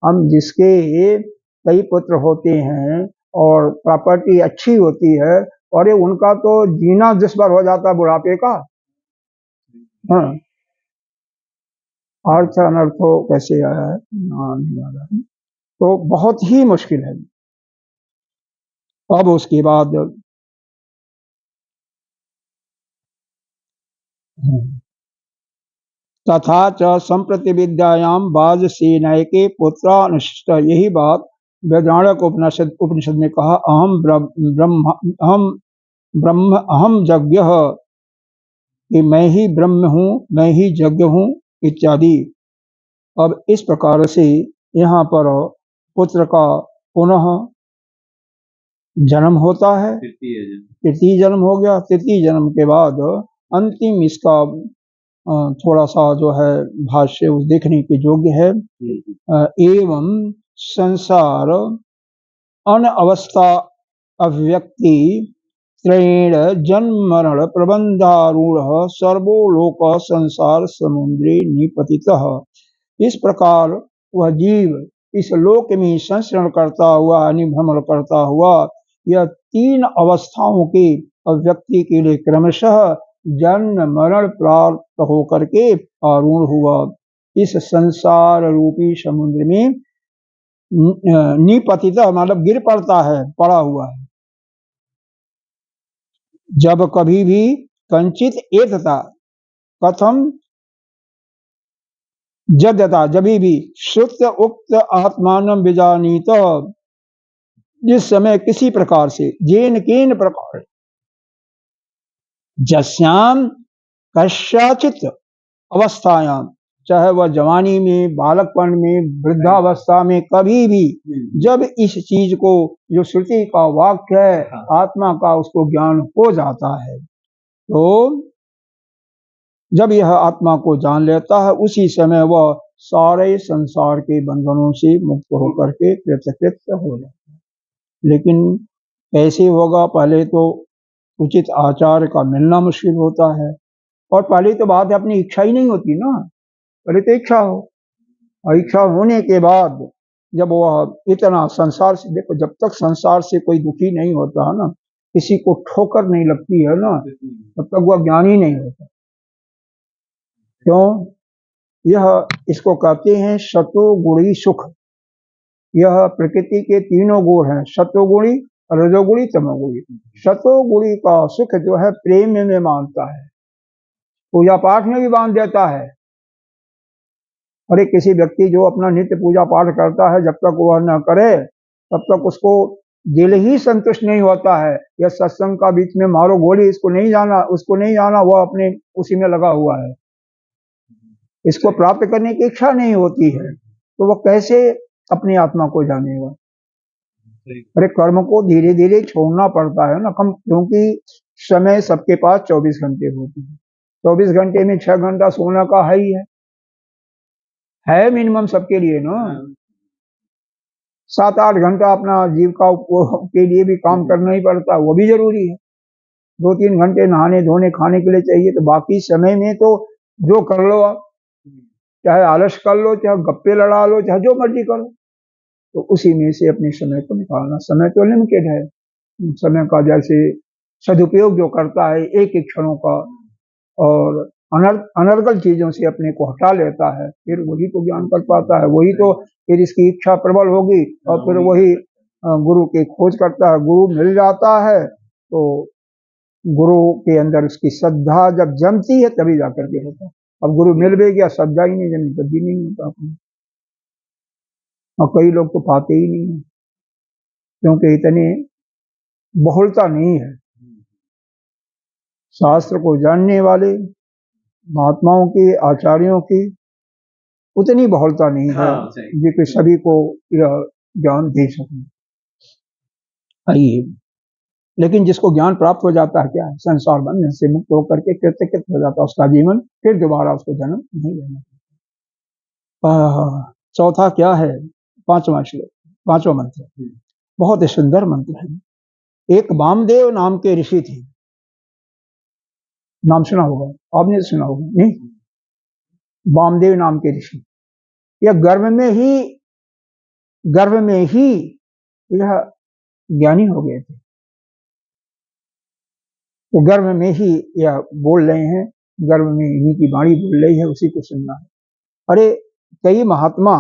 हम जिसके कई पुत्र होते हैं और प्रॉपर्टी अच्छी होती है, और ये उनका तो जीना दुश्वार हो जाता है बुढ़ापे का। हाँ, अर्थ अनर्थो कैसे आया है, नहीं आ रहा है, तो बहुत ही मुश्किल है। अब उसके बाद तथा च संप्रति विद्यायां वाजसेनैके पुत्रानुशिष्ट, यही बात वेदारण्यक उपनिषद में कहा, अहम यज्ञ, कि मैं ही ब्रह्म हूँ, मैं ही यज्ञ हूँ इत्यादि। अब इस प्रकार से यहाँ पर पुत्र का पुनः जन्म होता है, तृतीय जन्म हो गया। तृतीय जन्म के बाद अंतिम इसका थोड़ा सा जो है भाष्य उस देखने के योग्य है। एवं संसार अनअवस्था अव्यक्ति त्रयेण जन्म मरण प्रबंधारूढ़ सर्वो लोक संसार समुद्रे निपतितः। इस प्रकार वह जीव इस लोक में संचरण करता हुआ, भ्रमण करता हुआ, यह 3 अवस्थाओं के अव्यक्ति के लिए क्रमशः जन्म मरण प्राप्त होकर के आरूढ़ हुआ, इस संसार रूपी समुद्र में निपतित, मतलब गिर पड़ता है, पड़ा हुआ है। जब कभी भी कंचित एतता कथम जद्यता, जब भी श्रुत उक्त आत्मान विजानीत, जिस समय किसी प्रकार से, जेन केन प्रकार, जस्याम कस्याचित अवस्थायाम, चाहे वह जवानी में, बालकपन में, वृद्धावस्था में, कभी भी जब इस चीज को, जो श्रुति का वाक्य है, आत्मा का, उसको ज्ञान हो जाता है, तो जब यह आत्मा को जान लेता है, उसी समय वह सारे संसार के बंधनों से मुक्त होकर के कृतकृत हो जाता है। लेकिन कैसे होगा? पहले तो उचित आचार का मिलना मुश्किल होता है, और पहली तो बात है अपनी इच्छा ही नहीं होती ना, पहले तो इच्छा हो, और इच्छा होने के बाद जब वह इतना संसार से, देखो जब तक संसार से कोई दुखी नहीं होता है ना, किसी को ठोकर नहीं लगती है ना, तब तक वह ज्ञान ही नहीं होता। क्यों? यह इसको कहते हैं सतोगुणी सुख। यह प्रकृति के तीनों गुण हैं, सतोगुणी, रजोगुणी तमोगुणी। सतोगुणी का सुख जो है प्रेम में मानता है, पूजा पाठ में भी बांध देता है। अरे किसी व्यक्ति जो अपना नित्य पूजा पाठ करता है, जब तक वह न करे तब तक उसको दिल ही संतुष्ट नहीं होता है। यह सत्संग का बीच में मारो गोली, इसको नहीं जाना, उसको नहीं जाना, वह अपने उसी में लगा हुआ है, इसको प्राप्त करने की इच्छा नहीं होती है, तो वह कैसे अपनी आत्मा को जानेगा। अरे कर्म को धीरे धीरे छोड़ना पड़ता है ना, कम, क्योंकि समय सबके पास 24 घंटे होते हैं। 24 घंटे में 6 घंटा सोना का है ही है मिनिमम सबके लिए ना। 7-8 घंटा अपना जीविका के लिए भी काम करना ही पड़ता है, वो भी जरूरी है। 2-3 घंटे नहाने धोने खाने के लिए चाहिए, तो बाकी समय में तो जो कर लो आप, चाहे आलस कर लो, चाहे गप्पे लड़ा लो, चाहे जो मर्जी करो, तो उसी में से अपने समय को निकालना। समय तो लिमिटेड है, समय का जैसे सदुपयोग जो करता है एक एक क्षणों का, और अनर्गल चीजों से अपने को हटा लेता है, फिर वही तो ज्ञान कर पाता है, वही तो फिर इसकी इच्छा प्रबल होगी, और फिर वही गुरु की खोज करता है। गुरु मिल जाता है तो गुरु के अंदर उसकी श्रद्धा जब जमती है तभी जाकर के होता है। अब गुरु मिल भी गया, श्रद्धा ही नहीं जमी, तब भी नहीं होता अपने। और कई लोग तो पाते ही नहीं है, क्योंकि इतनी बहुलता नहीं है। शास्त्र को जानने वाले महात्माओं की, आचार्यों की उतनी बहुलता नहीं है कि सभी को यह ज्ञान दे सकें। आइए, लेकिन जिसको ज्ञान प्राप्त हो जाता है, क्या है, संसार बंधन से मुक्त होकर के कृतकृत हो जाता है, उसका जीवन फिर दोबारा उसको जन्म नहीं लेना। चौथा क्या है, 5वां श्लोक, 5वां मंत्र, बहुत ही सुंदर मंत्र है। एक वामदेव नाम के ऋषि थे, नाम सुना होगा आपने, सुना होगा नहीं? वामदेव नाम के ऋषि, यह गर्भ में ही यह ज्ञानी हो गए थे। तो गर्भ में ही यह बोल रहे हैं, गर्भ में इन्हीं की वाणी बोल रही है, उसी को सुनना है। अरे कई महात्मा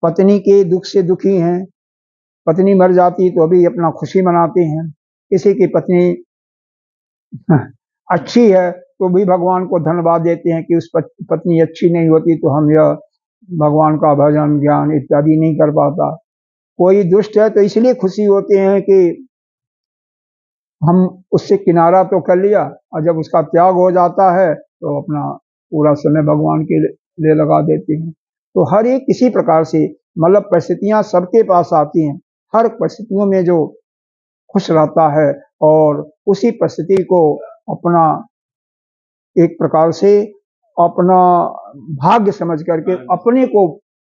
पत्नी के दुख से दुखी हैं, पत्नी मर जाती तो अभी अपना खुशी मनाते हैं। किसी की पत्नी अच्छी है तो भी भगवान को धन्यवाद देते हैं कि उस पत्नी अच्छी नहीं होती तो हम यह भगवान का भजन ज्ञान इत्यादि नहीं कर पाता। कोई दुष्ट है तो इसलिए खुशी होते हैं कि हम उससे किनारा तो कर लिया, और जब उसका त्याग हो जाता है तो अपना पूरा समय भगवान के लिए लगा देते हैं। तो हर एक किसी प्रकार से, मतलब परिस्थितियां सबके पास आती हैं, हर परिस्थितियों में जो खुश रहता है और उसी परिस्थिति को अपना एक प्रकार से अपना भाग्य समझ करके अपने को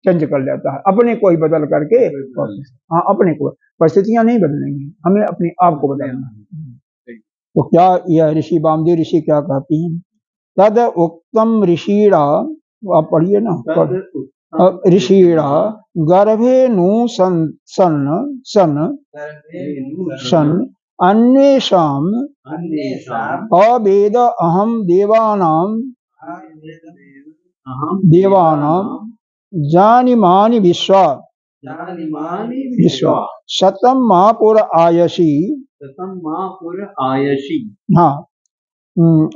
चेंज कर लेता है, अपने को ही बदल करके। हाँ, अपने को, परिस्थितियां नहीं बदलेंगी, हमें अपने आप को बदलना है। तो क्या यह ऋषि वामदेव ऋषि क्या कहती हैं, तद उक्तम ऋषिड़ा, आप पढ़िए ना, ऋषिड़ा गर्भे नु सन अन्येषाम अवेद अहम देवानां जानिमानि विश्वा शतम महापुर आयसी, हाँ,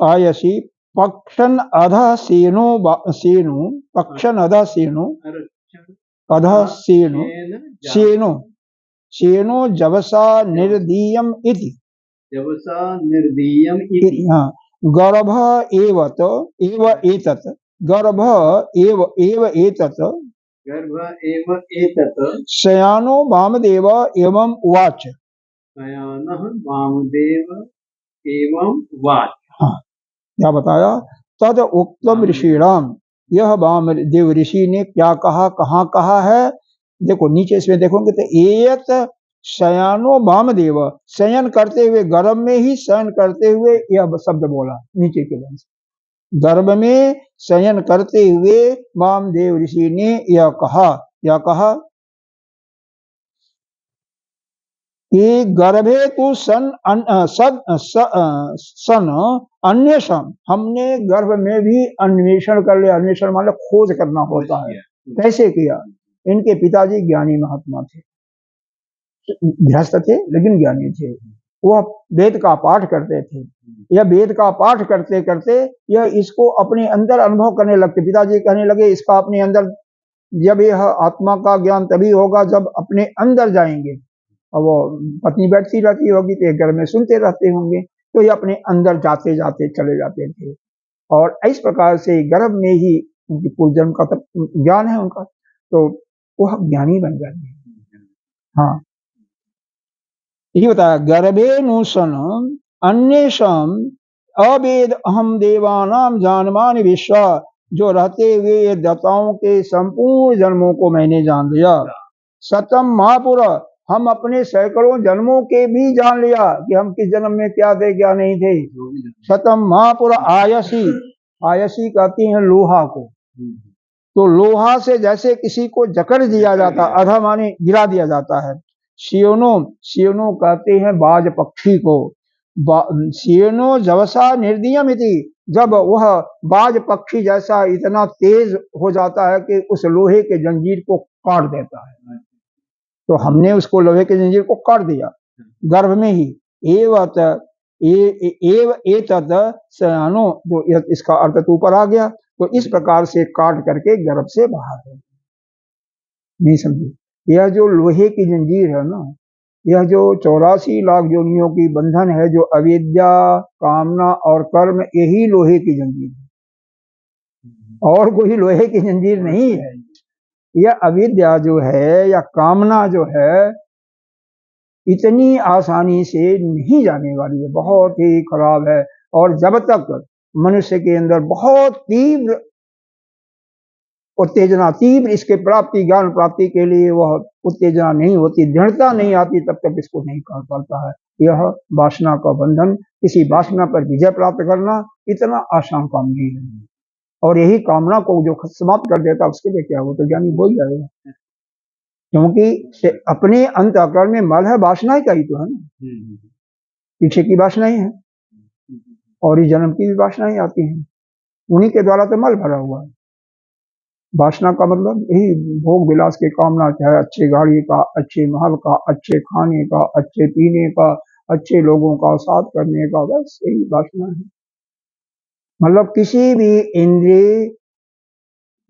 आयसी पक्षन अधः सेनो पक्षन अधः सेनो जवसा निर्दीयम इति, हाँ, गर्भ एव एतत् शयानो वामदेव एवं उवाच, हाँ, क्या बताया, तद उक्तम ऋषिणाम, यह वामदेव ऋषि ने क्या कहा, कहाँ कहा है, देखो नीचे इसमें देखोगे तो एयत शयानो वामदेव, शयन करते हुए, गर्भ में ही शयन करते हुए यह शब्द बोला नीचे के लाइन से, गर्भ में शयन करते हुए वामदेव ऋषि ने यह कहा, क्या कहा कि गर्भे तु सन अन्वेषण, हमने गर्भ में भी अन्वेषण कर लिया। अन्वेषण मतलब खोज करना होता है। कैसे किया, इनके पिताजी ज्ञानी महात्मा थे, गृहस्थ थे लेकिन ज्ञानी थे। वह वेद का पाठ करते थे। यह वेद का पाठ करते करते यह इसको अपने अंदर अनुभव करने लगते। पिताजी कहने लगे इसका अपने अंदर, जब यह आत्मा का ज्ञान तभी होगा जब अपने अंदर जाएंगे। और वो पत्नी बैठती रहती होगी तो एक घर में सुनते रहते होंगे, तो ये अपने अंदर जाते जाते चले जाते थे। और इस प्रकार से गर्भ में ही उनकी पूर्वजन्म का तब ज्ञान है उनका, तो वह ज्ञानी बन जाते हैं। हाँ, यही बताया गर्भे नुसन अन्येषाम अवेद अहम देवानाम जानमान विश्व, जो रहते हुए देवताओं के संपूर्ण जन्मों को मैंने जान लिया। सतम महापुर, हम अपने सैकड़ों जन्मों के भी जान लिया कि हम किस जन्म में क्या थे क्या नहीं थे। सतम महापुर आयसी, आयसी कहती हैं लोहा को, तो लोहा से जैसे किसी को जकड़ दिया जाता, अधा माने गिरा दिया जाता है। सियोनो, सियोनो कहते हैं बाज पक्षी को। सियोनो जवसा निर्दयमिति, जब वह बाज पक्षी जैसा इतना तेज हो जाता है कि उस लोहे के जंजीर को काट देता है, तो हमने उसको लोहे के जंजीर को काट दिया गर्भ में ही। एवत एव एतद सयानो, जो इसका अर्थ तो ऊपर आ गया, तो इस प्रकार से काट करके गर्भ से बाहर है। नहीं समझे? यह जो लोहे की जंजीर है ना, यह जो 84 लाख योनियों की बंधन है, जो अविद्या, कामना और कर्म, यही लोहे की जंजीर है, और कोई लोहे की जंजीर नहीं है। यह अविद्या जो है या कामना जो है, इतनी आसानी से नहीं जाने वाली है, बहुत ही खराब है। और जब तक मनुष्य के अंदर बहुत तीव्र उत्तेजना, तीव्र इसके प्राप्ति, ज्ञान प्राप्ति के लिए वह उत्तेजना नहीं होती, दृढ़ता नहीं आती, तब तक इसको नहीं कर पाता है। यह वासना का बंधन, किसी वासना पर विजय प्राप्त करना इतना आसान काम नहीं है। और यही कामना को जो समाप्त कर देता, उसके लिए क्या हो, तो ज्ञानी हो ही जाएगा, क्योंकि अपने अंतःकरण में मल है, वासना ही का ही तो है ना, पीछे की वासनाएं हैं और इस जन्म की भी वासनाएं आती हैं, उन्हीं के द्वारा तो मल भरा हुआ है। वासना का मतलब यही भोग विलास की कामना, चाहे अच्छी गाड़ी का, अच्छे महल का, अच्छे खाने का, अच्छे पीने का, अच्छे लोगों का साथ करने का, बस यही वासना है। मतलब किसी भी इंद्रिय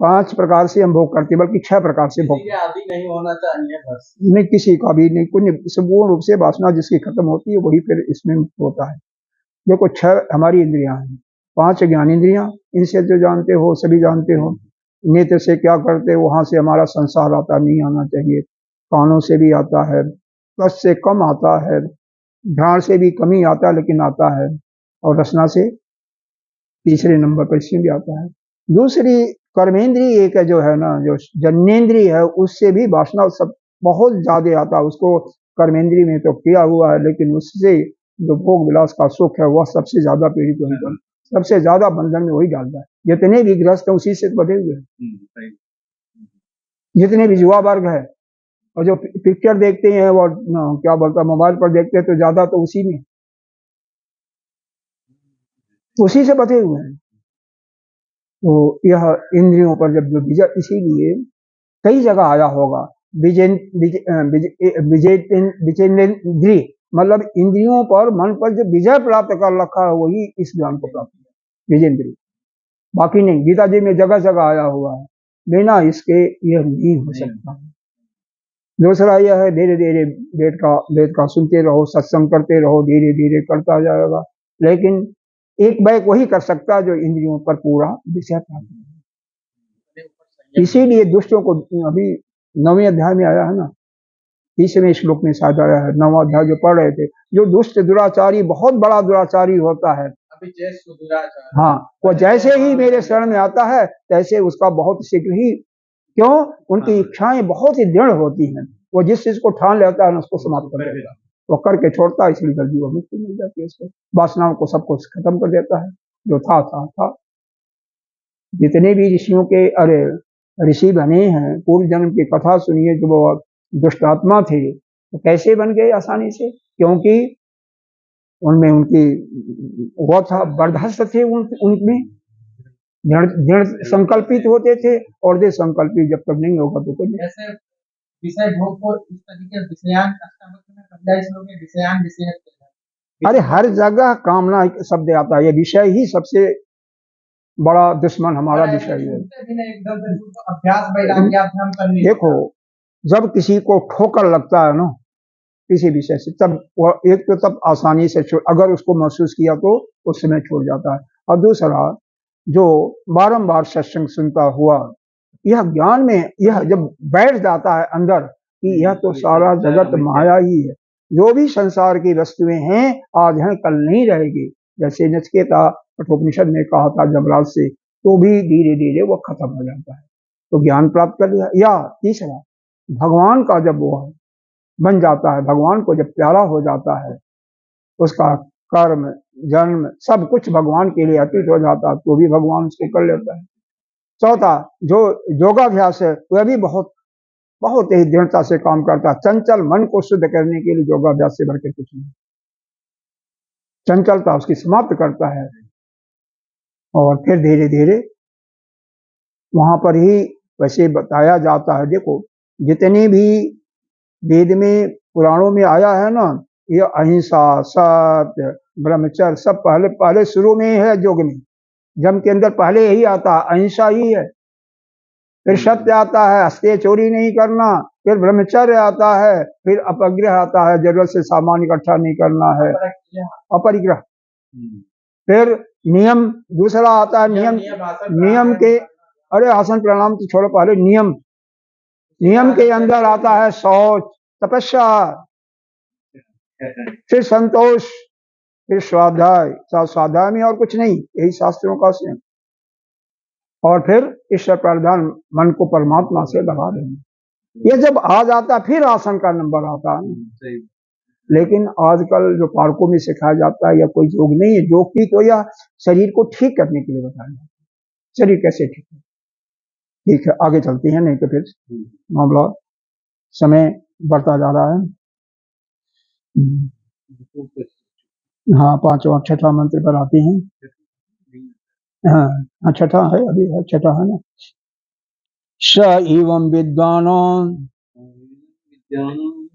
5 प्रकार से हम भोग करते हैं, बल्कि 6 प्रकार से भोग, आदि नहीं होना चाहिए बस। नहीं किसी का भी नहीं, कोई संपूर्ण रूप से वासना जिसकी खत्म होती है वही फिर इसमें होता है। देखो 6 हमारी इंद्रियां हैं, 5 ज्ञान इंद्रियां, इनसे जो जानते हो सभी जानते हो। नेत्र से क्या करते हो, वहां से हमारा संसार आता, नहीं आना चाहिए। कानों से भी आता है, कष्ट से कम आता है, घ्राण से भी कमी आता है लेकिन आता है, और रसना से तीसरे नंबर पर इसमें भी आता है। दूसरी कर्मेंद्रिय एक जो है ना, जो जन्नेन्द्रिय है, उससे भी वासना सब बहुत ज्यादा आता है। उसको कर्मेंद्रिय में तो किया हुआ है, लेकिन उससे जो भोग विलास का सुख है वह सबसे ज्यादा पीड़ित वही बन, सबसे ज्यादा बंधन में वही डालता है। जितने भी गृहस्थ हैं उसी से बधे हुए हैं, जितने भी युवा वर्ग है, और जो पिक्चर देखते हैं वो क्या बोलता है, मोबाइल पर देखते हैं, तो ज्यादा तो उसी में, उसी से बधे हुए हैं। तो यह इंद्रियों पर जब जो विजय, इसीलिए कई जगह आया होगा विजयेंद्रिय, मतलब इंद्रियों पर, मन पर जो विजय प्राप्त कर रखा है वही इस ज्ञान को प्राप्त किया, विजयेंद्रिय, बाकी नहीं। गीता जी में जगह जगह आया हुआ है, बिना इसके यह नहीं हो सकता। दूसरा यह है, धीरे धीरे वेद का सुनते रहो, सत्संग करते रहो, धीरे धीरे करता जाएगा। लेकिन एक बैक वही कर सकता है जो इंद्रियों पर पूरा विषय प्राप्त। इसीलिए दुष्टों को, अभी 9वें अध्याय में आया है ना, 30वें श्लोक में शायद आया है, 9वां अध्याय जो पढ़ रहे थे, जो दुष्ट दुराचारी, बहुत बड़ा दुराचारी होता है, हाँ, वो जैसे ही मेरे शरण में आता है तैसे उसका बहुत शीघ्र ही, क्यों, उनकी इच्छाएं बहुत ही दृढ़ होती हैं, वो जिस चीज को ठान लेता है उसको समाप्त कर देता है, वो करके छोड़ता है, इसलिए जल्दी वो मुक्ति मिल जाती है इसको। वासनाओं को सब कुछ खत्म कर देता है, जो था। जितने भी ऋषियों के, अरे ऋषि बने हैं, पूर्व जन्म की कथा सुनिए, जो वो दुष्ट आत्मा थे तो कैसे बन गए आसानी से, क्योंकि उनमें उनकी वो था, बर्दाश्त थे, उनमें दृढ़ संकल्पित होते थे, और दृढ़ संकल्पित जब तक नहीं होगा तो कोई विषय भोग को इस तरीके विषयान अष्टावक्र में 15 श्लोक में विषयान विषय अरे हर जगह कामना शब्द आता है, ये विषय ही सबसे बड़ा दुश्मन हमारा विषय है। अभ्यास वैराग्याभ्याम करने देखो, जब किसी को ठोकर लगता है ना किसी विषय से, तब वह एक तो तब आसानी से अगर उसको महसूस किया तो उस समय छोड़ जाता है, और दूसरा जो बारंबार सत्संग सुनता हुआ यह ज्ञान में यह जब बैठ जाता है अंदर कि यह तो सारा जगत माया ही है, जो भी संसार की वस्तुएं हैं आज हैं कल नहीं रहेगी, जैसे नचिकेता कठोपनिषद ने कहा था जमराज से, तो भी धीरे धीरे वो खत्म हो जाता है, तो ज्ञान प्राप्त कर लिया। या तीसरा, भगवान का जब वो बन जाता है, भगवान को जब प्यारा हो जाता है, उसका कर्म जन्म सब कुछ भगवान के लिए अर्पित हो जाता है, तो भी भगवान उसको कर लेता है। चौथा, जो योगाभ्यास है वह भी बहुत बहुत ही दृढ़ता से काम करता है, चंचल मन को शुद्ध करने के लिए योगाभ्यास से बढ़कर कुछ नहीं, चंचलता उसकी समाप्त करता है, और फिर धीरे धीरे वहां पर ही वैसे बताया जाता है। देखो, जितनी भी वेद में पुराणों में आया है ना, ये अहिंसा सत्य ब्रह्मचर्य सब पहले पहले शुरू में ही है। योग में जम के अंदर पहले यही आता है, अहिंसा ही है, फिर सत्य आता है, अस्तेय चोरी नहीं करना, फिर ब्रह्मचर्य आता है, फिर अपग्रह आता है, जरूरत से सामान इकट्ठा नहीं करना है, अपरिग्रह, फिर नियम दूसरा आता है, नियम के, अरे आसन प्राणायाम तो छोड़ो, पहले नियम के अंदर आता है शौच, तपस्या, फिर संतोष, फिर स्वाध्याय, स्वाध्याय में और कुछ नहीं, यही शास्त्रों का स्वयं, और फिर ईश्वर प्रधान मन को परमात्मा से लगा देंगे। ये जब आ जाता फिर आसन का नंबर आता है। लेकिन आजकल जो पार्कों में सिखाया जाता है या कोई योग नहीं है, योग की तो यह शरीर को ठीक करने के लिए बताया जाता है, शरीर कैसे ठीक है। ठीक है, आगे चलते हैं, नहीं तो फिर मामला समय बढ़ता जा रहा है। हाँ, पांचवा छठा मंत्र पर आते हैं। हाँ, छठा है, अभी है, छठा है ना। स एवं विद्वान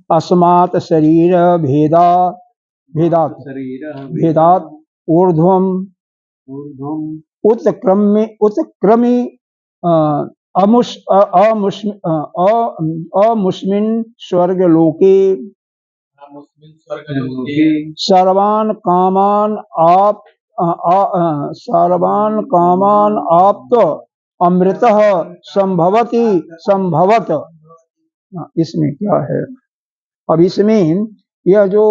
अस्मात् शरीर भेदात ऊर्ध्वम उत्क्रमी अमुष्मिन् स्वर्गलोके सर्वान् कामान आप्त अमृतः संभवत। इसमें क्या है, अब इसमें यह जो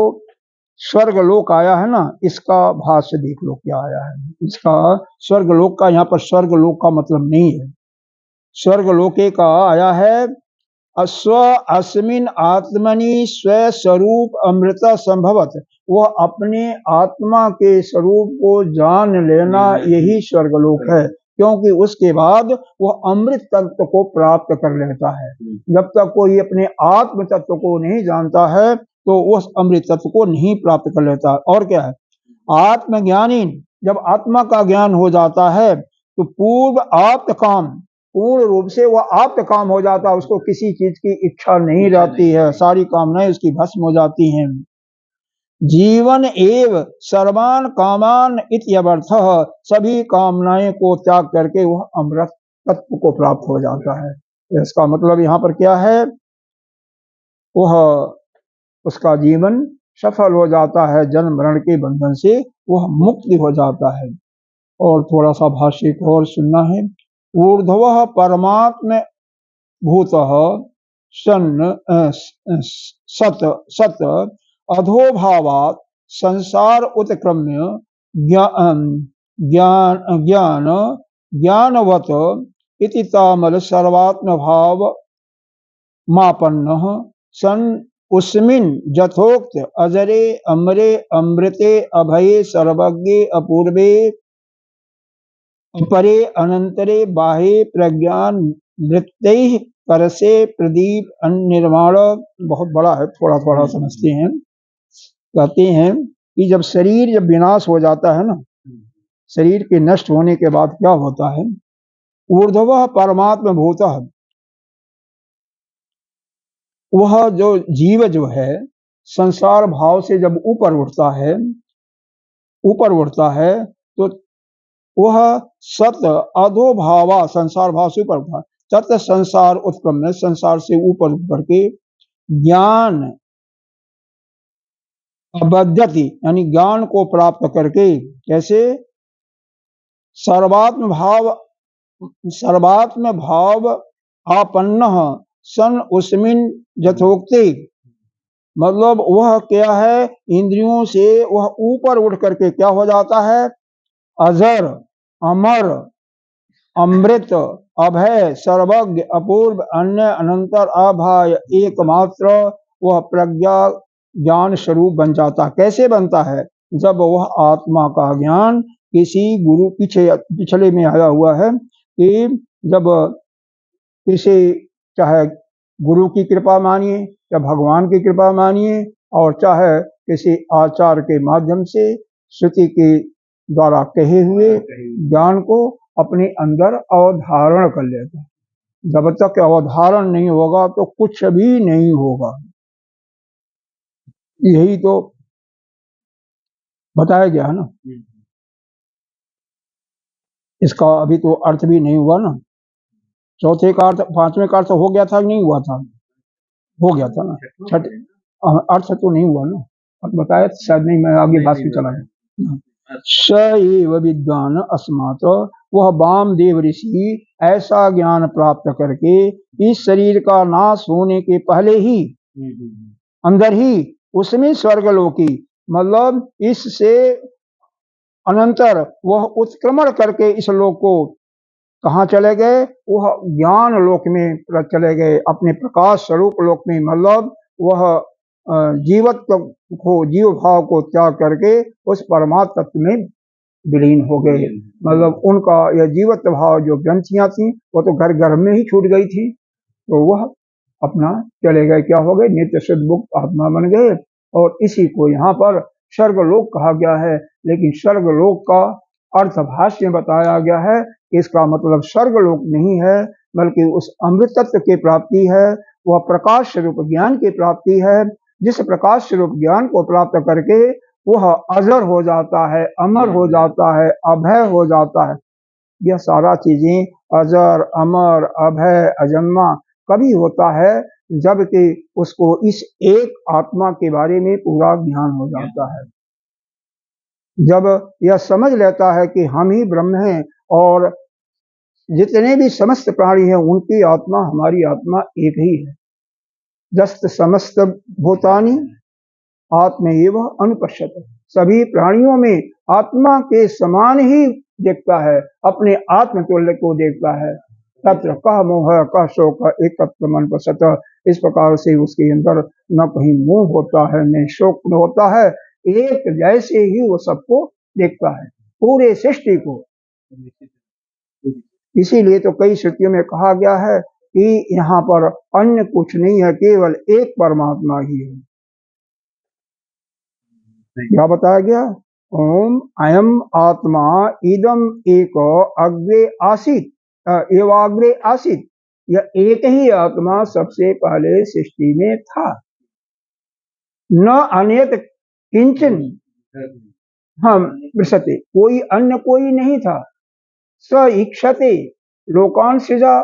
स्वर्गलोक आया है ना, इसका भाष्य देख लो क्या आया है। इसका स्वर्गलोक का, यहाँ पर स्वर्गलोक का मतलब नहीं है, स्वर्गलोके का आया है स्व अस्मिन आत्मनि स्वस्वरूप अमृत संभवत, वह अपने आत्मा के स्वरूप को जान लेना, यही स्वर्गलोक है, क्योंकि उसके बाद वह अमृत तत्व को प्राप्त कर लेता है। जब तक कोई अपने आत्म तत्व को नहीं जानता है तो उस अमृत तत्व को नहीं प्राप्त कर लेता। और क्या है, आत्मज्ञानी जब आत्मा का ज्ञान हो जाता है तो पूर्व आप्त काम, पूर्ण रूप से वह आप्त काम हो जाता है, उसको किसी चीज की इच्छा नहीं रहती है, सारी कामनाएं उसकी भस्म हो जाती हैं। जीवन एव सर्वान कामान इत्यर्थः, सभी कामनाएं को त्याग करके वह अमृत तत्व को प्राप्त हो जाता है। इसका मतलब यहाँ पर क्या है, वह उसका जीवन सफल हो जाता है, जन्म मरण के बंधन से वह मुक्त हो जाता है। और थोड़ा सा भाष्य को और सुनना है। ऊर्ध्वः परमात्म भूतः सन सत अधोभावात् संसार उत्क्रम्य ज्ञानवत इति तामल सर्वात्म भाव मापन्नः सन उसमिन् यथोक्त अजरे अमरे अमृते अभये सर्वज्ञे अपूर्वे परे अनंतरे बाह्ये प्रज्ञान वृत्तैः करसे प्रदीप निर्माण। बहुत बड़ा है, थोड़ा थोड़ा समझते हैं। कहते हैं कि जब शरीर जब विनाश हो जाता है ना, शरीर के नष्ट होने के बाद क्या होता है, ऊर्ध्वः परमात्म भूतः, वह जो जीव जो है संसार भाव से जब ऊपर उठता है तो वह सत अधोभावा संसार भाव से ऊपर उठा तत् संसार उत्क्रमण संसार से ऊपर उठ के ज्ञान अबध्यति यानी ज्ञान को प्राप्त करके कैसे सर्वात्म भाव आपन्न सन उसमिन यथोक्ति मतलब वह क्या है इंद्रियों से वह ऊपर उठ करके क्या हो जाता है अजर अमर अमृत अभय सर्वज्ञ अपूर्व अन्य अनंतर अभाय एकमात्र वह प्रज्ञा ज्ञान स्वरूप बन जाता। कैसे बनता है? जब वह आत्मा का ज्ञान किसी गुरु पिछले में आया हुआ है कि जब किसी चाहे गुरु की कृपा मानिए या भगवान की कृपा मानिए और चाहे किसी आचार के माध्यम से श्रुति के द्वारा कहे हुए ज्ञान को अपने अंदर अवधारण कर लेता है। जब तक अवधारण नहीं होगा तो कुछ भी नहीं होगा। यही तो बताया गया है ना। इसका अभी तो अर्थ भी नहीं हुआ ना। चौथे का अर्थ पांचवें का अर्थ हो गया था नहीं हुआ था? हो गया था ना। छठ अर्थ तो नहीं हुआ ना। अब बताया शायद नहीं, मैं आगे बात में चला गया। स एव विद्वान अस्मात् वह वामदेव ऋषि ऐसा ज्ञान प्राप्त करके इस शरीर का नाश होने के पहले ही अंदर ही उसमें स्वर्गलोकी मतलब इससे अनंतर वह उत्क्रमण करके इस लोक को कहाँ चले गए? वह ज्ञान लोक में चले गए, अपने प्रकाश स्वरूप लोक में। मतलब वह जीवत्व को जीव भाव को त्याग करके उस परमात्म तत्व में विलीन हो गए। मतलब उनका यह जीवत्व भाव जो ग्रंथियां थी वो तो घर घर में ही छूट गई थी, तो वह अपना चले गए, क्या हो गए? नित्य शुद्ध मुक्त आत्मा बन गए। और इसी को यहाँ पर स्वर्गलोक कहा गया है। लेकिन स्वर्गलोक का अर्थ भाष्य में बताया गया है कि इसका मतलब स्वर्गलोक नहीं है, बल्कि उस अमृत तत्व की प्राप्ति है। वह प्रकाश स्वरूप ज्ञान की प्राप्ति है। जिस प्रकाश स्वरूप ज्ञान को प्राप्त करके वह अजर हो जाता है, अमर हो जाता है, अभय हो जाता है। यह सारा चीजें अजर अमर अभय अजन्मा कभी होता है जबकि उसको इस एक आत्मा के बारे में पूरा ज्ञान हो जाता है। जब यह समझ लेता है कि हम ही ब्रह्म हैं और जितने भी समस्त प्राणी हैं उनकी आत्मा हमारी आत्मा एक ही है। जस्त समस्त भूतानि आत्मैव अनुपश्यते, सभी प्राणियों में आत्मा के समान ही देखता है, अपने आत्मतुल्य को देखता है। तत्र कह मोह कह शोक एकत्र मन पसत, इस प्रकार से उसके अंदर न कहीं मोह होता है न शोक होता है, एक जैसे ही वो सबको देखता है, पूरे सृष्टि को। इसीलिए तो कई श्रुतियों में कहा गया है कि यहाँ पर अन्य कुछ नहीं है, केवल एक परमात्मा ही है। क्या बताया गया? ओम अयम आत्मा इदम एक अग्रे आसीत एवाग्रे आसीत, यह एक ही आत्मा सबसे पहले सृष्टि में था, न अनेक किंचन हम विशते, कोई अन्य कोई नहीं था। स इक्षते लोकान सृजा,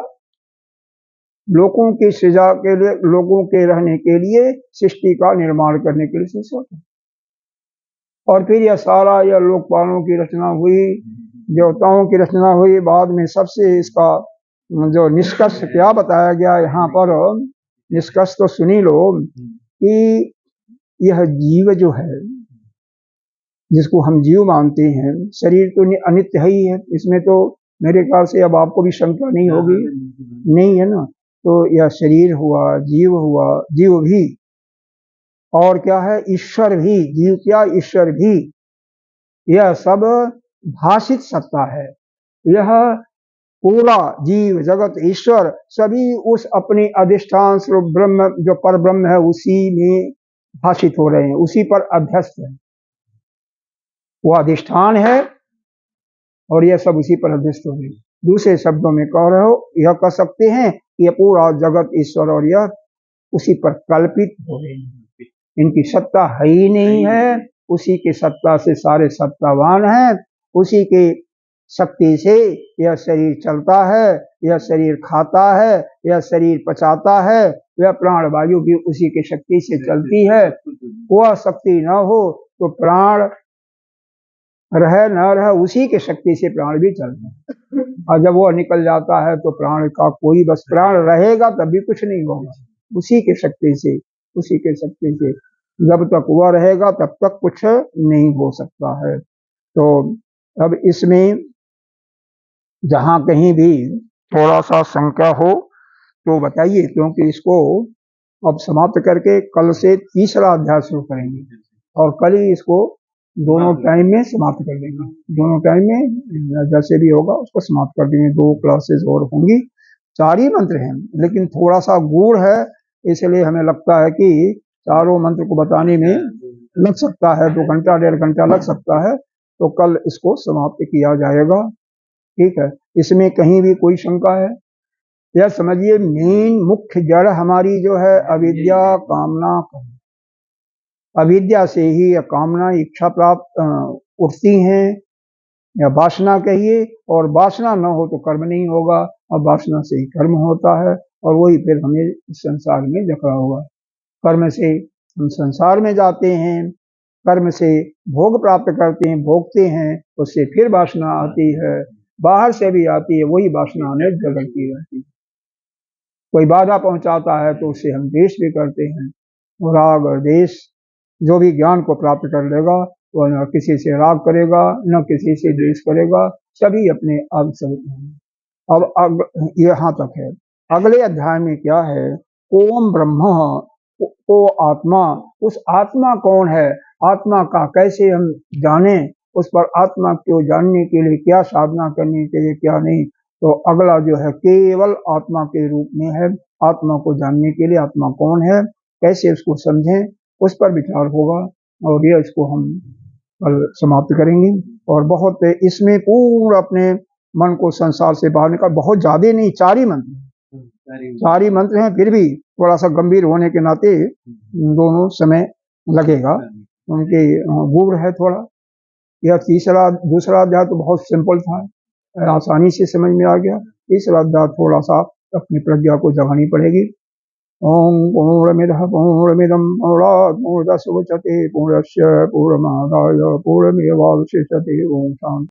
लोगों की सृजा के लिए, लोगों के रहने के लिए, सृष्टि का निर्माण करने के लिए सृष्टि होता। और फिर यह सारा यह लोकपालों की रचना हुई, देवताओं की रचना हुई। बाद में सबसे इसका जो निष्कर्ष क्या बताया गया यहाँ पर, निष्कर्ष तो सुनी लो कि यह जीव जो है जिसको हम जीव मानते हैं, शरीर तो अनित्य ही है, इसमें तो मेरे ख्याल से अब आपको भी शंका नहीं होगी, नहीं है ना। तो यह शरीर हुआ, जीव भी, और क्या है? ईश्वर भी। जीव क्या, ईश्वर भी, यह सब भाषित सत्ता है। यह पूरा जीव जगत ईश्वर सभी उस अपने अधिष्ठान स्वरूप ब्रह्म जो पर ब्रह्म है उसी में भाषित हो रहे हैं, उसी पर अभ्यस्त है। वो अधिष्ठान है और यह सब उसी पर अभ्यस्त हो रहे हैं। दूसरे शब्दों में कह रहे हो, यह कह सकते हैं कि यह पूरा जगत ईश्वर और यह उसी पर कल्पित हो रही है। इनकी सत्ता है ही नहीं है, उसी की सत्ता से सारे सत्तावान हैं, उसी की शक्ति से यह शरीर चलता है, यह शरीर खाता है, यह शरीर पचाता है, यह प्राण वायु भी उसी की शक्ति से चलती है। वह शक्ति न हो तो प्राण रहे न रहे, उसी के शक्ति से प्राण भी चलते हैं, और जब वो निकल जाता है तो प्राण का कोई, बस प्राण रहेगा तब भी कुछ नहीं होगा, उसी के शक्ति से, उसी के शक्ति से जब तक वह रहेगा तब तक कुछ नहीं हो सकता है। तो अब इसमें जहाँ कहीं भी थोड़ा सा शंका हो तो बताइए, क्योंकि इसको अब समाप्त करके कल से तीसरा अध्याय शुरू करेंगे, और कल ही इसको दोनों टाइम में समाप्त कर देंगे, दोनों टाइम में जैसे भी होगा उसको समाप्त कर देंगे। 2 क्लासेस और होंगी, 4 ही मंत्र हैं, लेकिन थोड़ा सा गूढ़ है, इसलिए हमें लगता है कि चारों मंत्र को बताने में लग सकता है 2 घंटा 1.5 घंटा लग सकता है, तो कल इसको समाप्त किया जाएगा। ठीक है, इसमें कहीं भी कोई शंका है? यह समझिए मेन मुख्य जड़ हमारी जो है अविद्या, कामना, अविद्या से ही या कामना इच्छा प्राप्त उठती हैं, या वासना कहिए, और वासना न हो तो कर्म नहीं होगा, और वासना से ही कर्म होता है, और वही फिर हमें इस संसार में जकड़ा हुआ। कर्म से हम संसार में जाते हैं, कर्म से भोग प्राप्त करते हैं, भोगते हैं, उससे फिर वासना आती है, बाहर से भी आती है, वही वासना हमें जगड़ती रहती है। कोई बाधा पहुंचाता है तो उससे हम द्वेष भी करते हैं, राग और द्वेष। जो भी ज्ञान को प्राप्त कर लेगा वह न किसी से राग करेगा, न किसी से द्वेष करेगा, सभी अपने आप स्वरूप हैं। अब यहाँ तक है। अगले अध्याय में क्या है? ओम ब्रह्म, को आत्मा, उस आत्मा कौन है, आत्मा का कैसे हम जाने, उस पर आत्मा को जानने के लिए क्या साधना करनी चाहिए, क्या नहीं। तो अगला जो है केवल आत्मा के रूप में है, आत्मा को जानने के लिए आत्मा कौन है, कैसे उसको समझें, उस पर विचार होगा, और ये इसको हम कल समाप्त करेंगे। और बहुत इसमें पूरा अपने मन को संसार से बाहर निकाल, बहुत ज्यादा नहीं, 4 ही मंत्र हैं, फिर भी थोड़ा सा गंभीर होने के नाते दोनों समय लगेगा, उनके गूढ़ है थोड़ा। यह दूसरा अध्याय तो बहुत सिंपल था, आसानी से समझ में आ गया। तीसरा अध्याय थोड़ा सा अपनी प्रज्ञा को जगानी पड़ेगी। ओम पूर्णमिदः पूर्णमिदं पूर्णात् पूर्णमुदच्यते पूर्णस्य पूर्णमादाय पूर्णमेवावशिष्यते। ओम शांति।